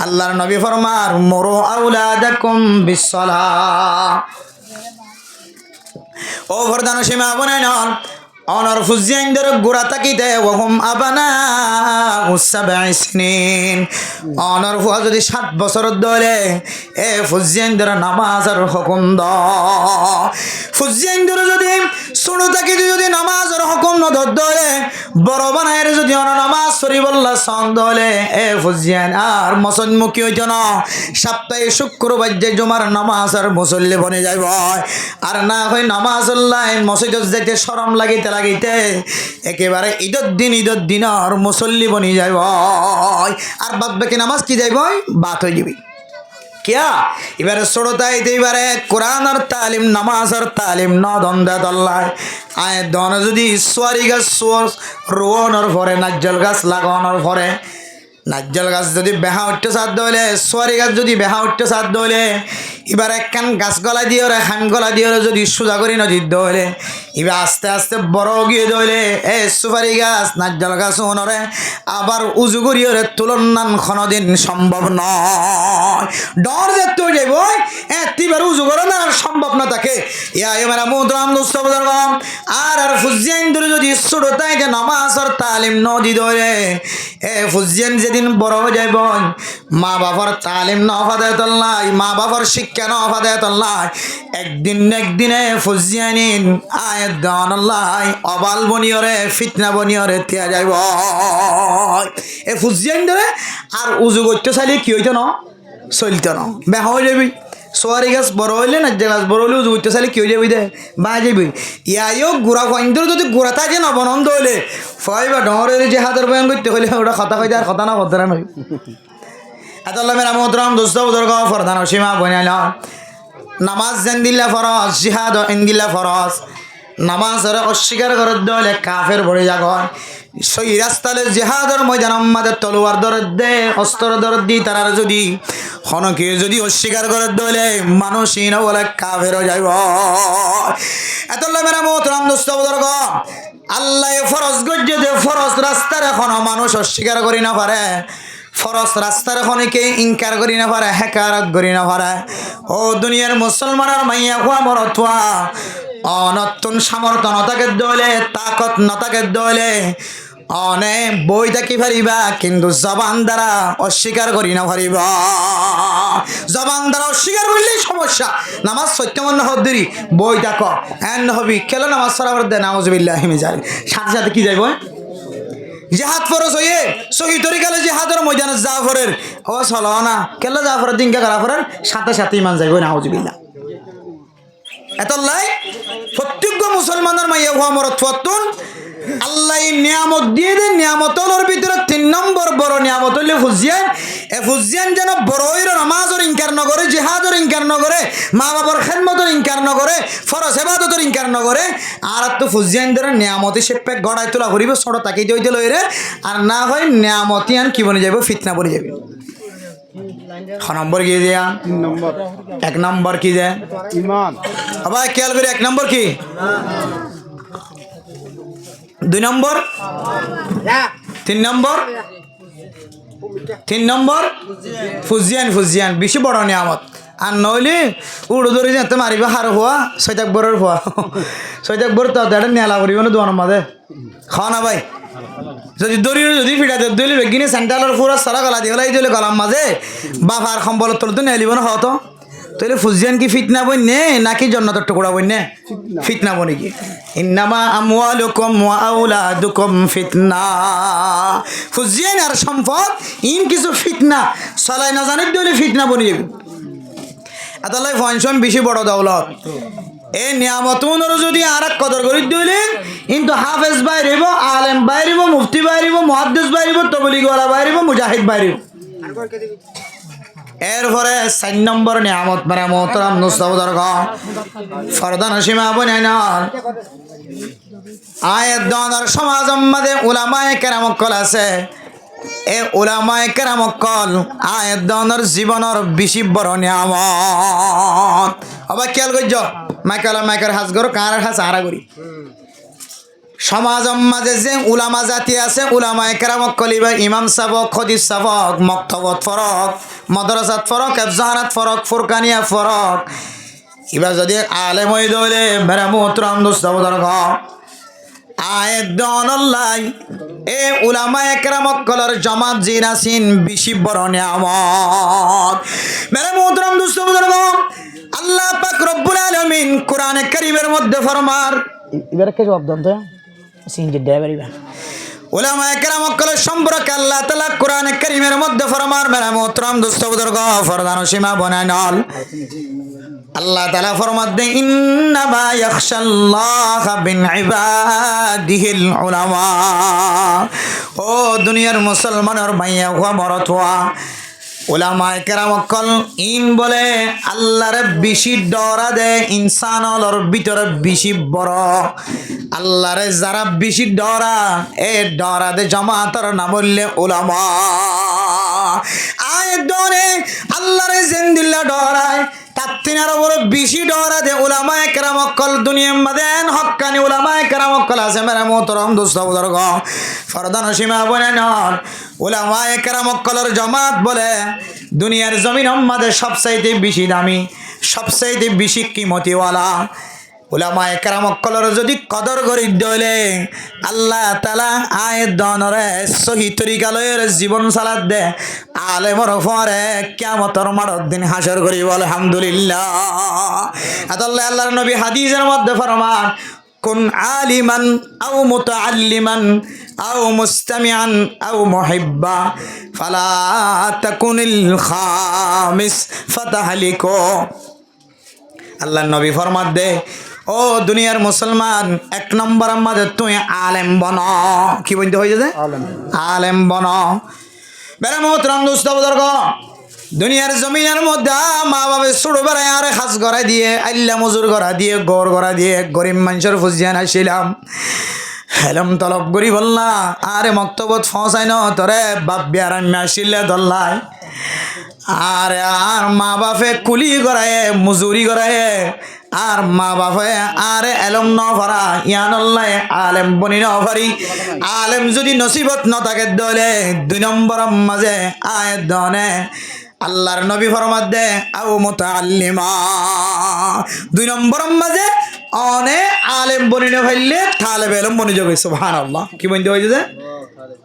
আল্লাহর নবী ফরমার মুরু আউলাদাকুম বিসসালাহ। ও ভরদান সীমা বনাই নন অনর ফুজিয়াইনদের গোড়া তাকিতে ওহম আবানা উসাবাই সিনিন অনর ফুয়া যদি 7 বছর দলে এ ফুজিয়াইনদের নামাজের হুকুম দ ফুজিয়াইনদের যদি শুনো তাকি যদি নামাজের হুকুম ন দলে বড় বানায়ের যদি অন নামাজ শরীফুল্লাহ সন দলে এ ফুজিয়াইন আর মসনমুখী হইতো না সপ্তাহে শুক্রবার যে জুমার নামাজের মুসল্লি বনে যাইব আর না হয় নামাজুল্লাহ মসজিদে যাইতে শরম লাগিতে লাগিতে একেবারে ঈদের দিন আর মুসল্লি বনি যাইব আর বাদ বাকি নামাজ কি যাইব বাত হয়ে যাবি কিয়া এবারে ছোটতাইতে এবারে কোরআনের তালিম নামাজের তালিম ন দন্দে দল্লায় আয় দন যদি সোয়ারি গাছ রোয়ানোর পরে নাজ্জল গাছ লাগানোর পরে নাজ্জল গাছ যদি বেহা উঠতে সাধ্য হইলে সোয়ারি গাছ যদি বেহা উঠতে সাধ্য হইলে এবার একখান গাছ গলা দিয়ে ওরে খান গলা দিয়ে ওরে যদি সোজা করি নদীর হইলে এবার আস্তে আস্তে বড় গিয়ে ধরলে এ সুপারি গাছ নাজ্জল গাছ ওনরে আবার উজু করি ওরে তুলনান কোনোদিন সম্ভব নয় ডর যেতে যাইব এবার উজু করো না সম্ভব না থাকে ইয়া এবার মুদ্রাম দুস্তবদর আর ফুজিয়ান ধরে যদি ছোট তাই যে নামাজের তালিম নদী ধরে এ ফুজিয়ান যেদিন বড় হয়ে যাইব মা বাবার তালিম ন ফাদায়তল্লাই মা বাবার শিক্ষা ন ফাদায়তল্লাই একদিনে ফুজিয়ানিন আয়াত দানাল্লাই অবাল বনিয়রে ফিতনা বনিয়রে তিয়া যাইব এ ফুজিয়ান ধরে আর উজু করতে চাইলে কি হইতো না চলতো না বেহা হয়ে যাবি সোয়ারি গাছ বড় হইলে না যে গাছ বড় হইলে উজু করতে চাইলে কি হয়ে যাবি দে বা যাবি ইয়াইও গোড়া কইন্দর যদি গোড়া থাকে না বনন্দ হইলে ফয়বা ডরে যে হাতের বয়ান করতে হইলে ওটা কথা কই আর কথা না কথা নয় এতলা মেরা মোহতরম দোস্ত বুজুর্গ ফরদান সীমা বনাইল নামাজ জানদিল্লা ফরজ জিহাদ ইনদিল্লা ফরজ নামাজের অস্বীকার করে দলে কাফের ভরে যাগয় সেই রাস্তালে জিহাদের ময়দান আমাদের তলোয়ার দরদ দে অস্ত্র দরদ দি তারা যদি হনকে যদি অস্বীকার করে দলে মানুষই না বলে কাফের যাইব এতলা মেরা মোহতরম দোস্ত বুজুর্গ আল্লাহ ফরজ গজ্জে দে ফরজ রাস্তার এখনো মানুষ অস্বীকার করি না পারে ফরজ রাস্তার খনিকে ইনকার করি না পারে হেকারত করি না পারে ও দুনিয়ার মুসলমানের মাইয়া হওয়া মরতুয়া অনতুন সামর্থ্য নতাকে দলে তাকত নতাকে দলে অনে বই থাকি পারিবা কিন্তু জবান দ্বারা অস্বীকার করি না পারিবা জবান দ্বারা অস্বীকার করলেই সমস্যা নামাজ সত্যমন হদ্দেরি বই দেখো এন হবি কেন নামাজ সরাবার দে নাউজুবিল্লাহি মিন জালিক সাথে সাথে কি যাইব জিহাদ ফরজ হয়ে সহি তরিকালে জিহাদের ময়দানে জাফরের ও চলো না কেন জাফরের দিনকে কারাফরের সাথে সাথে ইমান যাইব নাউজুবিল্লাহ এতলাই প্রত্যেক মুসলমানের মাইয়া হওয়া মরত ফতুন আল্লাহ নিয়ামত দিয়ে দেন নিয়ামতর ভিতরে 3 নম্বর বড় নিয়ামত হইলে ফুজিয়ান এ ফুজিয়ান যেন বড়ইর নামাজের ইনকার নগরে জিহাদের ইনকার নগরে মা বাবার খেদমতের ইনকার নগরে ফরজ ইবাদতের ইনকার নগরে আর তো ফুজিয়ান ধরে নিয়ামত হিসেবে গড়াই তোলা করিব ছোট তাকিয়ে দিতে লইরে আর না হয় নিয়ামতি আন কি বনে যাবে ফিতনা বনে যাবে নম্বর কি দিয়া 1 নম্বর কি যায় ঈমান আবার খেয়াল করে 1 নম্বর কি 2 নম্বর 3 নম্বর 3 নম্বর ফুজিয়ান বেশি বড় নিয়ামত আর নইলে উড়ো ধরে যেতে মারিবা হার হওয়া সৈতাক বরের হওয়া সৈতাক বর তো এটা নেলা করিব না দোয়ানোর মাঝে খাওয়া না ভাই যদি দড়ি যদি ফিটাতে দিলে বেগিনে সেন্ট্রালের পুরো সারা গলা দিয়ে গলাই দিলে গলার মাঝে বাফার সম্বল তোর তো নেলিব না হতো তাহলে ফুজিয়ান কি ফিতনা বই নে নাকি জন্নতের টুকরা বই নে ফিতনা বনি কি ইন্নামা আমওয়ালুকুম ওয়া আওলাদুকুম ফিতনা ফুজিয়ান আর সম্পদ ইন কিছু ফিতনা সলাই না জানি দিলে ফিতনা বনি যাবে এতলাই ফাংশন বেশি বড় দৌলত এই নিয়ামতগুলোর যদি আর এক কদর করে দিলে কিন্তু হাফেজ বাইরিব আলেম বাইরিব মুফতি বাইরিব মুহাদ্দিস বাইরিব তবলিগওয়ালা বাইরিব মুজাহিদ বাইরিব এরপরে 4 নম্বর নিয়ামত মানে মোহতরম নুস্তাবদর ফরদান সীমা বনাইনার আয়াত দানার সমাজ আমাদের উলামায়ে কেরাম কল আছে এ উলামায়ে কেরাম কল আয়াত দানার জীবনের বেশি বড় নিয়ামত আবার খেয়াল করছ মাইকার হাজ করো কার হাজ আরা করি সমাজের মাঝে যে উলামা জাতি আছে উলামায়ে কেরামক কলিবা ইমাম সাবক খতিব সাবক মক্তবত ফরক মাদ্রাসাত ফরক এফজাহারাত ফরক ফুরকানিয়া ফরক এবার যদি আলেম হই দলে মেরা মোহতরম দোস্ত বুজুর্গ আয়াত দনল্লাই এ উলামায়ে কেরামক কলর জামাত জিনাসিন বেশি বড় নিয়ামত মেরা মোহতরম দোস্ত বুজুর্গ আল্লাহ পাক রব্বুল আলামিন কোরআনে কারীমের মধ্যে ফরমার এবারে কে জবাব দেন তো সিনজি ড্রাইভারিবা উলামায়ে কেরামক কলর সম্পর্কে আল্লাহ তাআলা কোরআনে কারীমের মধ্যে ফরমার মেরা মোহতরম দোস্ত বুজুর্গ ফরদান সীমা বনায়নল আল্লাহ তাআলা ফরমাতে ইন্নামা ইয়াখশাল্লাহ বিন ইবাদিহিল উলামা ও দুনিয়ার মুসলমানের মাইয়া হুয়া মরত হুয়া উলামায়ে কেরামক কল ইন বলে আল্লাহরে বেশি ডরা দে ইনসানর ভিতরে বেশি বড় আল্লাহরে যারা বেশি ডরা এ ডরা দে জামাতের নাম বললে উলামা আয় ডরে আল্লাহরে জিন্দিল্লা ডরায় তাত্তিনার বড় বেশি ডরা দে উলামায়ে কেরামক কল দুনিয়ার মাদেন হক্কানি উলামায়ে কেরামক কল আছে মেরা মোহতরম দোস্ত বুজুর্গ ফরদান সীমা বনায়নর উলামায়ে কেরামক কলর জামাত বলে দুনিয়ার জমিনের মাঝে সবচাইতে বেশি দামি সবচাইতে বেশি কিমতিওয়ালা উলামায়ে কেরামক কলর যদি কদর করি দলে আল্লাহ তাআলা আয়াত দনরে সহি তরিকা লয়ের জীবন সালাত দে আলেমর পরে কিয়ামতের মাঠের দিন হাসর করিব আলহামদুলিল্লাহ আল্লাহ আল্লাহর নবী হাদিসের মধ্যে ফরমান কুন আলিমান আও মুতাআল্লিমান আও মুস্তামিআন আও মুহিব্বা ফালা তাকুনিল খামিস ফাতাহলিকু আল্লাহর নবী ফরমান দে ও দুনিয়ার মুসলমান এক নম্বর আমাদের তুই আলেম বন কি বলতে হয়েছে যে আলেম বন বেড়া মোহতরম দোস্ত বুজুর্গ দুনিয়ার জমিনের মধ্যে মা বাবা ছোটো বেড়ায় আরে খাস গড়াই দিয়ে আল্লা মজুর গড়া দিয়ে গড় গড়া দিয়ে গরিব মানুষের ফুজিয়ান আসছিলাম হেলম তলব করি বললা আরে মক্তবত ফসাই ন তোরে বাপ বিয়ার আমি আসিলে ধরলাই আরে আর মা বাপে কুলি গড়ায় মজুরি গড়ায় আর মা বাপে আরে এলম ন ভরা ইয়ান আলেম বনি ন ভরি আলেম যদি নসিবত ন থাকে দলে 2 নম্বর মাঝে আয় দনে আল্লাহর নবী ফরমাত দে আও মুতাআল্লিমা 2 নম্বর মাঝে অনে আলেম বনি ন হইলে তালেবে এলম বনি যোগ সুবহানাল্লাহ কি বলতে হইছে যে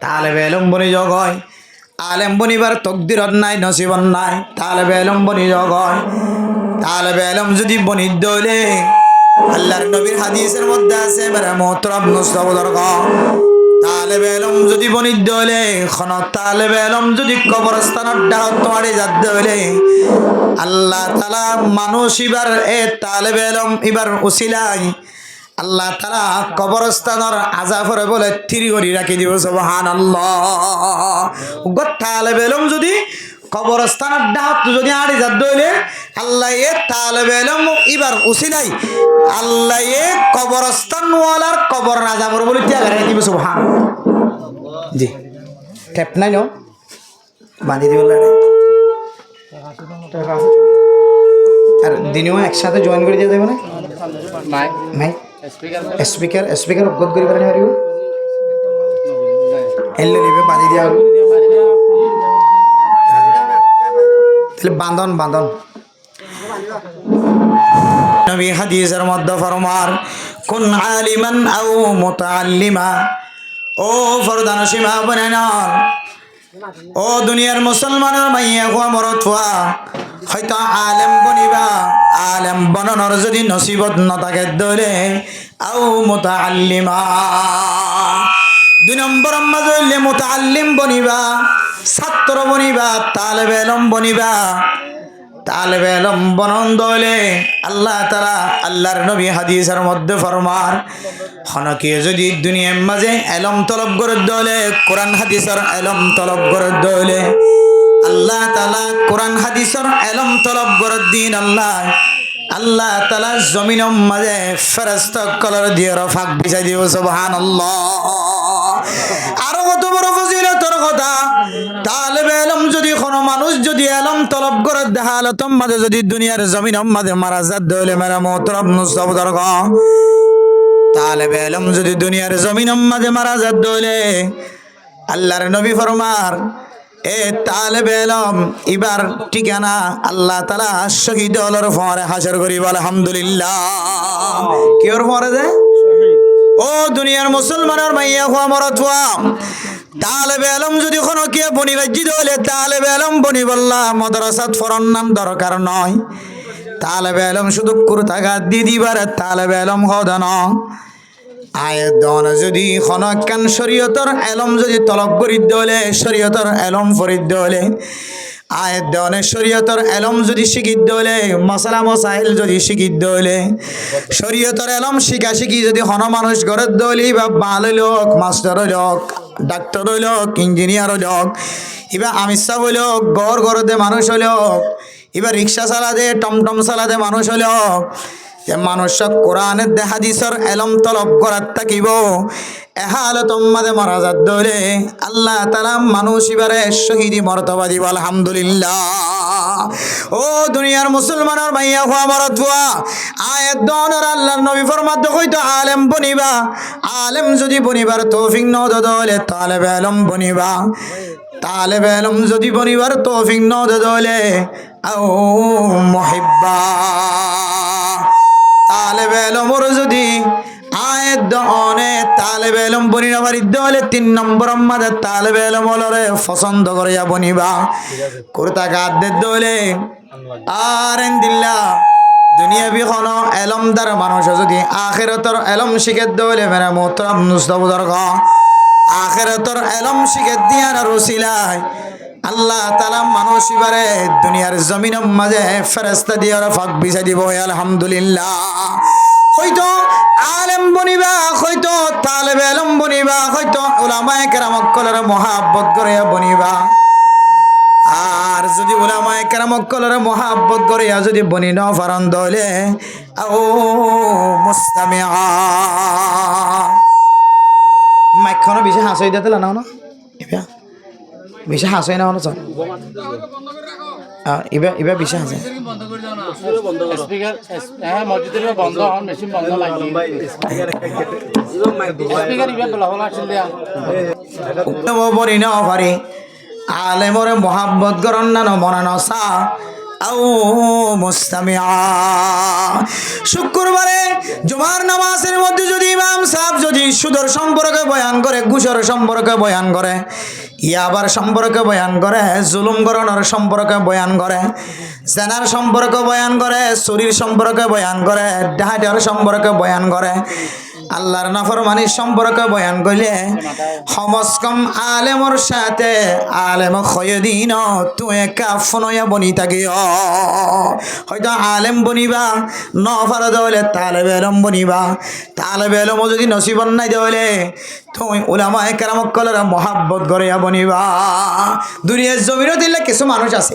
তালেবে এলম বনি যোগ হয় আলেম বনিবার তকদিরত নাই নসিবত নাই তালেবে এলম বনি যোগ হয় তালেবে এলম যদি বনি দলে আল্লাহর নবীর হাদিসের মধ্যে আছে মেরা মোহতরম দোস্ত বুজুর্গ তালেবে এলম যদি বনি দলে খন তালেবে এলম যদি কবরস্থানের ডাক তোমারে যাত দলে আল্লাহ তাআলা মানুষ ইবার এ তালেবে এলম ইবার উসিলাই আল্লাহ তাআলা কবরস্থানের আযাবরে বলে থিরি করি রাখি দিব সুবহানাল্লাহ গো তালেবে এলম যদি কবরস্থানের ডাক যদি আড়ি যাত দইলে আল্লাহ এ তালেবে এলম ইবার উসিলাই আল্লাহ এ কবরস্থানওয়ালার কবর আযাবরে বলে ত্যাগ রাখি দিব সুবহানাল্লাহ জি টেপ নাই নো বাঁধি দিব লাগে আর দিনেও একসাথে জয়েন করে দিয়ে যাবে না নাই নাই স্পিকার অবগত করি পারে না পারিব এলে নিবে বাঁধি দিয়া তাহলে বাঁধন নবী হাদিসের মধ্যে ফরমার কুন আলিমান আও মুতাআল্লিমা ও ফরদান সীমা বনায়নর ও দুনিয়ার মুসলমানের মাইয়া হুয়া মরত হুয়া হয়তো আলেম বনিবা আলেম বননর যদি নসিবত ন থাকে দলে আও মুতাআল্লিমা 2 নম্বর মাঝে মুতাআল্লিম বনিবা ছাত্র বনিবা তালেবে ইলম বনিবা তালেবে ইলম বনন দলে আল্লাহ তাআলা আল্লাহর নবী হাদিসের মধ্যে ফরমার হনকে যদি দুনিয়ার মাঝে ইলম তলব করে দলে কোরআন হাদিসের ইলম তলব করে দলে আল্লাহ তাআলা কোরআন হাদিসের ইলম তলব করে দিন আল্লাহ তাআলা জমিনের মাঝে ফেরেশতা কলর দিয়ে রফাক বিছাই দিব সুবহানাল্লাহ আরো কত বড় ফজিলতের কথা তালেবে ইলম যদি কোনো মানুষ যদি ইলম তলব করে দেহালতম মাঝে যদি দুনিয়ার জমিনের মাঝে মারা যাত দলে মেরা মোহতরম মুস্তাফার তালেবে এলম যদি দুনিয়ার জমিনের মাঝে মারা যাত দলে আল্লাহর নবী ফরমার এ তালেবে এলম এবার ঠিকানা আল্লাহ তাআলা শহীদ হলর পরে হাসর করিব আলহামদুলিল্লাহ কিওর পরে যে ও দুনিয়ার মুসলমানের মাইয়া হওয়া মরত হওয়া তালেবে এলম যদি কোনো কে বনি বাজি দলে তালেবে এলম বনি বললা মাদ্রাসাত ফরন নাম দরকার নয় তালেবে এলম শুধু কুরতাগাত দি দিবার তালেবে এলম হদন আয়াত দন যদি খনকান শরীয়তর এলম যদি তলব করি দলে শরীয়তর এলম ফরিদ দলে আয়াত দনে শরীয়তর এলম যদি শিখিত দলে মশলা মসাইল যদি শিখিত দলে শরীয়তর এলম শিখা শিখি যদি হন মানুষ ঘরের দলি বা ভালো লোক মাস্টার লোক ডাক্তার হইলক ইঞ্জিনিয়ার হইলক এবার আমিষা হইলক গড় গড়তে মানুষ হইলক এবার রিক্সা চালাদে টমটম চালাদে মানুষ হইলক মানুষ কোরআনের হাদিসের এলম তলব করার থাকিব এহালত মাঝে মারা যাত দলে আল্লাহ তাআলা মানুষ এবারে শহীদি মর্তবা দিব আলহামদুলিল্লাহ ও দুনিয়ার মুসলমানের মাইয়া হওয়া মরত হওয়া আয়াত দনের আল্লাহর নবী ফরমাত হইতো আলেম বনিবা আলেম যদি বনিবার তৌফিক ন দলে তালেবে এলম বনিবা তালেবে এলম যদি বনিবার তৌফিক ন দলে আও মুহিব্বা তালেবে এলমর যদি আয়াত দনে তালেবে এলম বনিনা বাড়ির দলে 3 নম্বর মাঝে তালেবে এলম হলরে পছন্দ করিয়া বনিবা কুর্তা গাদ্দের দলে আর দিল্লা দুনিয়া বিখন এলমদার মানুষ যদি আখিরাতর এলম শিখে দলে মেরা মোহতরম মুস্তাফার আখিরাতর এলম শিখে দিয়ার রসিলায় আল্লাহ তাআলা মানুষ এবারে দুনিয়ার জমিনের মাঝে ফেরেশতা দিয়ে ফাঁক বিছা দিব আলহামদুলিল্লাহ হয়তো আলেম বনিবা হয়তো তালেবে এলম বনিবা হয়তো উলামায়ে কেরামক কলরে মহাব্বত করে বনিবা আর যদি উলামায়ে কেরামক কলরে মহাব্বত করে যদি বনি ন ফারন দলে ও মুস্তামিআ মাইকখানো বেশি হাসই দিতে না না এবা বেশি হাসই না না চল এবার এবার বেশি হাসে স্পিকার হ্যাঁ মসজিদের বন্ধ হন মেশিন বন্ধ লাগি স্পিকার ইবা বলা হলা ছিল বরি না পারে আলেমরে মোহাব্বত করন না মনানো সা আও মুস্তামিআ শুক্রবারে জুমার নামাজের মধ্যে যদি ইমাম সাহেব যদি সুদের সম্পর্কে বয়ান করে ঘুষের সম্পর্কে বয়ান করে ইয়াবার সম্পর্কে বয়ান করে জুলুম করানোর সম্পর্কে বয়ান করে জেনার সম্পর্কে বয়ান করে চুরির সম্পর্কে বয়ান করে ডাহাতের সম্পর্কে বয়ান করে আল্লাহর নাফরমানির সম্পর্কে বয়ান করলে সমস্কম আলেমর সাথে আলেম খয়দিন তুই একা ফনয়া বনি থাকি হয়তো আলেম বনিবা নফার দলে তালেবে এলম বনিবা তালেবে এলম যদি নসিবন নাই দলে তুমি উলামায়ে কেরামক কলরা মহাব্বত করে বনিবা দুনিয়ার জমিরও দিলে কিছু মানুষ আছে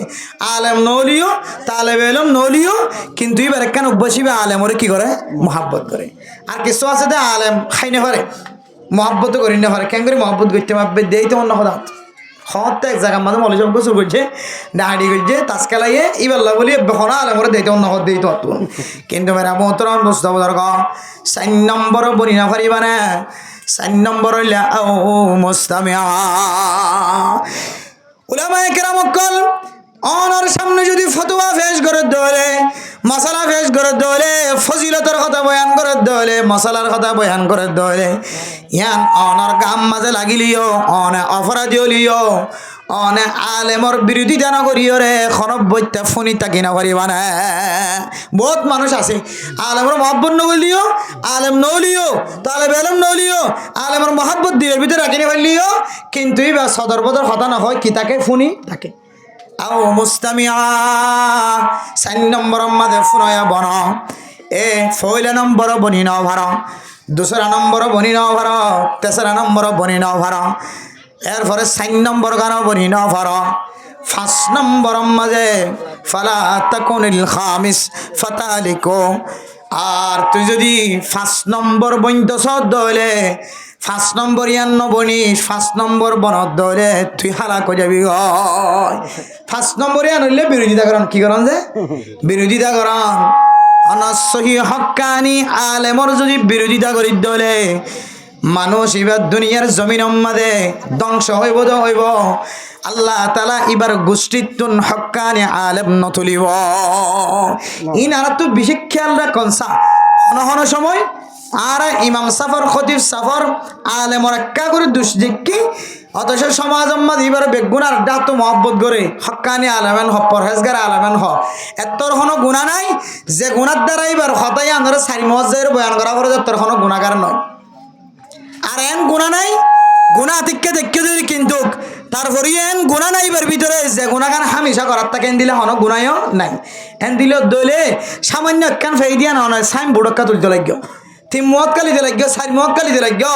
আলেম নলিও তালেবে এলম নলিও কিন্তু এবার কেন বসিবে আলেমরে কি করে মহাব্বত করে আর কিছু আছে দে আলেম খাইনে পারে মহাব্বত করি না পারে কেন করে মহাব্বত করতে পারবে দেই তো অন্য কথা হত এক জায়গার মাঝে মলে জব শুরু করছে দাঁড়ি করছে তাসকালাইয়ে ইবাল্লা বলি বেখনা আলেমরে দেই তো অন্য হত দেই তো কিন্তু মেরা মোহতরম মুস্তাফা দরকার 4 নম্বর বনি না পারিবা না 4 নম্বর হইলা ও মুস্তামিআ উলামায়ে কেরামক কল অনর সামনে যদি ফতোয়া পেশ করে দলে মশালা পেশ করে দলে ফজিলতের কথা বয়ান করে দলে মশালার কথা বয়ান করে দলে ইয়ান অনর গাম মাঝে লাগিলিও অনে অপরাধী হলিও অনে আলেমর বিরোধিতা নকরিও রে খনব্বইটা ফোনি তাকি না পারিবা না বহুত মানুষ আছে আলেমর মহব্বত নগলিও আলেম নলিও তালেবে এলম নলিও আলেমর মহব্বত দিয়ে ভিতরে রাখিনি পারলিও কিন্তু এবার সদর বদর কথা না হয় কি তাকে ফোনি তাকে আও মুস্তামিআ 4 নম্বর মাঝে ফুনয়া বন এ 1 নম্বর বনি ন ভার 2 নম্বর বনি ন ভার 3 নম্বর বনি ন ভার এরপরে 4 নম্বর গান বনি ন ভার 5 নম্বর মাঝে ফালা তাকুনিল খামিস ফাতালিকো আর তুই যদি 5 নম্বর বইন্তস দলে 5 নম্বর ইয়ান্ন বনি 5 নম্বর বনত দলে তুই হালা কই যাবি গ 5 নম্বর ইয়ান হইলে বিরোধিতা করন কি করন যে বিরোধিতা করন অনসহি হক্কানি আলেমর যদি বিরোধিতা করি দলে মানুষ এবার দুনিয়ার জমিনের মাঝে ধ্বংস হইব তো হইব। আল্লাহ তালা এবার গোষ্ঠীতুন হক্কানি আলেম নতুলিব। ইনারা তো বিশেষ খেয়াল রাখুন হন সময় আর ইমাম সাফর খতিব সাফর আলেমর একা করে দুষ দেখি অথচ সমাজ এবার বেগুনার ডাত মহব্বত করে হক্কানি আলেমেন হ পরহেজগার আলেমেন হ এতর কোনো গুণা নাই যে গুণার দ্বারা এবার হতাই আন্ধারে সারি মজার বয়ান করা করে তোর কোনো গুণাগার নয়। আর এন গুণা নাই গুণা আতিককে দেখতে দিলি কিন্তু তারপরে এন গুণা নাই এবার ভিতরে যে গুণাগান হামিশা করার তাকে এন দিলে হনো গুণাইও নাই। এন দিলে দলে সামান্য একখান ফেই দিয়া নয় সাইম বুড়ক্কা তুলতে লাগবে তিন মহৎকালি দিয়ে লাগবে চারি মহৎকালি দিয়ে লাগবে।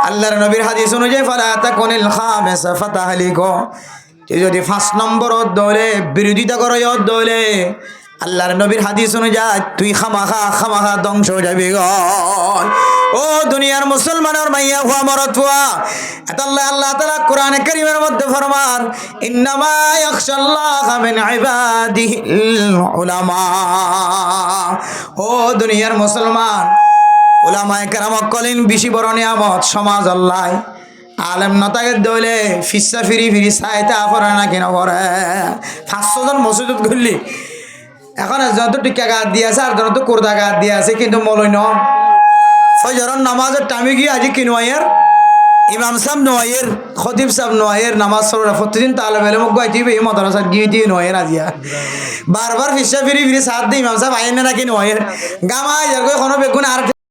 আল্লাহর নবীর হাদিস অনুযায়ী ফালাতা কোনিল খামেসা ফাতাহলিক তুই যদি 5 নম্বর দলে বিরোধিতা করো দলে আল্লাহর নবীর হাদিস অনুযায়ী তুই খামাখা ধ্বংস হয়ে যাবি গ। ও দুনিয়ার মুসলমানের মাইয়া হুয়া মরত হুয়া এতাল্লাহ আল্লাহ তাআলা কোরআনে কারীমের মধ্যে ফরমান ইন্নামা ইয়াখশাল্লাহা মিন ইবাদিহিল উলামা। ও দুনিয়ার মুসলমান উলামায়ে কেরাম কলিন বেশি বড় নিয়ামত সমাজ আল্লাহ আলেম নতাকে দইলে ফিসা ফিরি চাইতে পড়ে না কেন পড়ে 500 জন মসজিদ ঘুরলি এখন যত টিকা গাছ দিয়ে আছে আর যত কোরদা গাছ দিয়ে আছে কিন্তু মলই ন ফজরের নামাজের টাইমে গিয়ে আজি কিনওয়াইয়ের ইমাম সাহেব নোয়াইয়ের খতিব সাহেব নোয়াইয়ের নামাজ সরা প্রতিদিন তালে বেলে মুখ গাইতে এই মাদ্রাসা গিয়ে দিয়ে নোয়াইয়ের আজিয়া বারবার ফিসা ফিরি সাথ দিয়ে ইমাম সাহেব আইন না কিনওয়াইয়ের গামাই যার কোনো বেগুন আর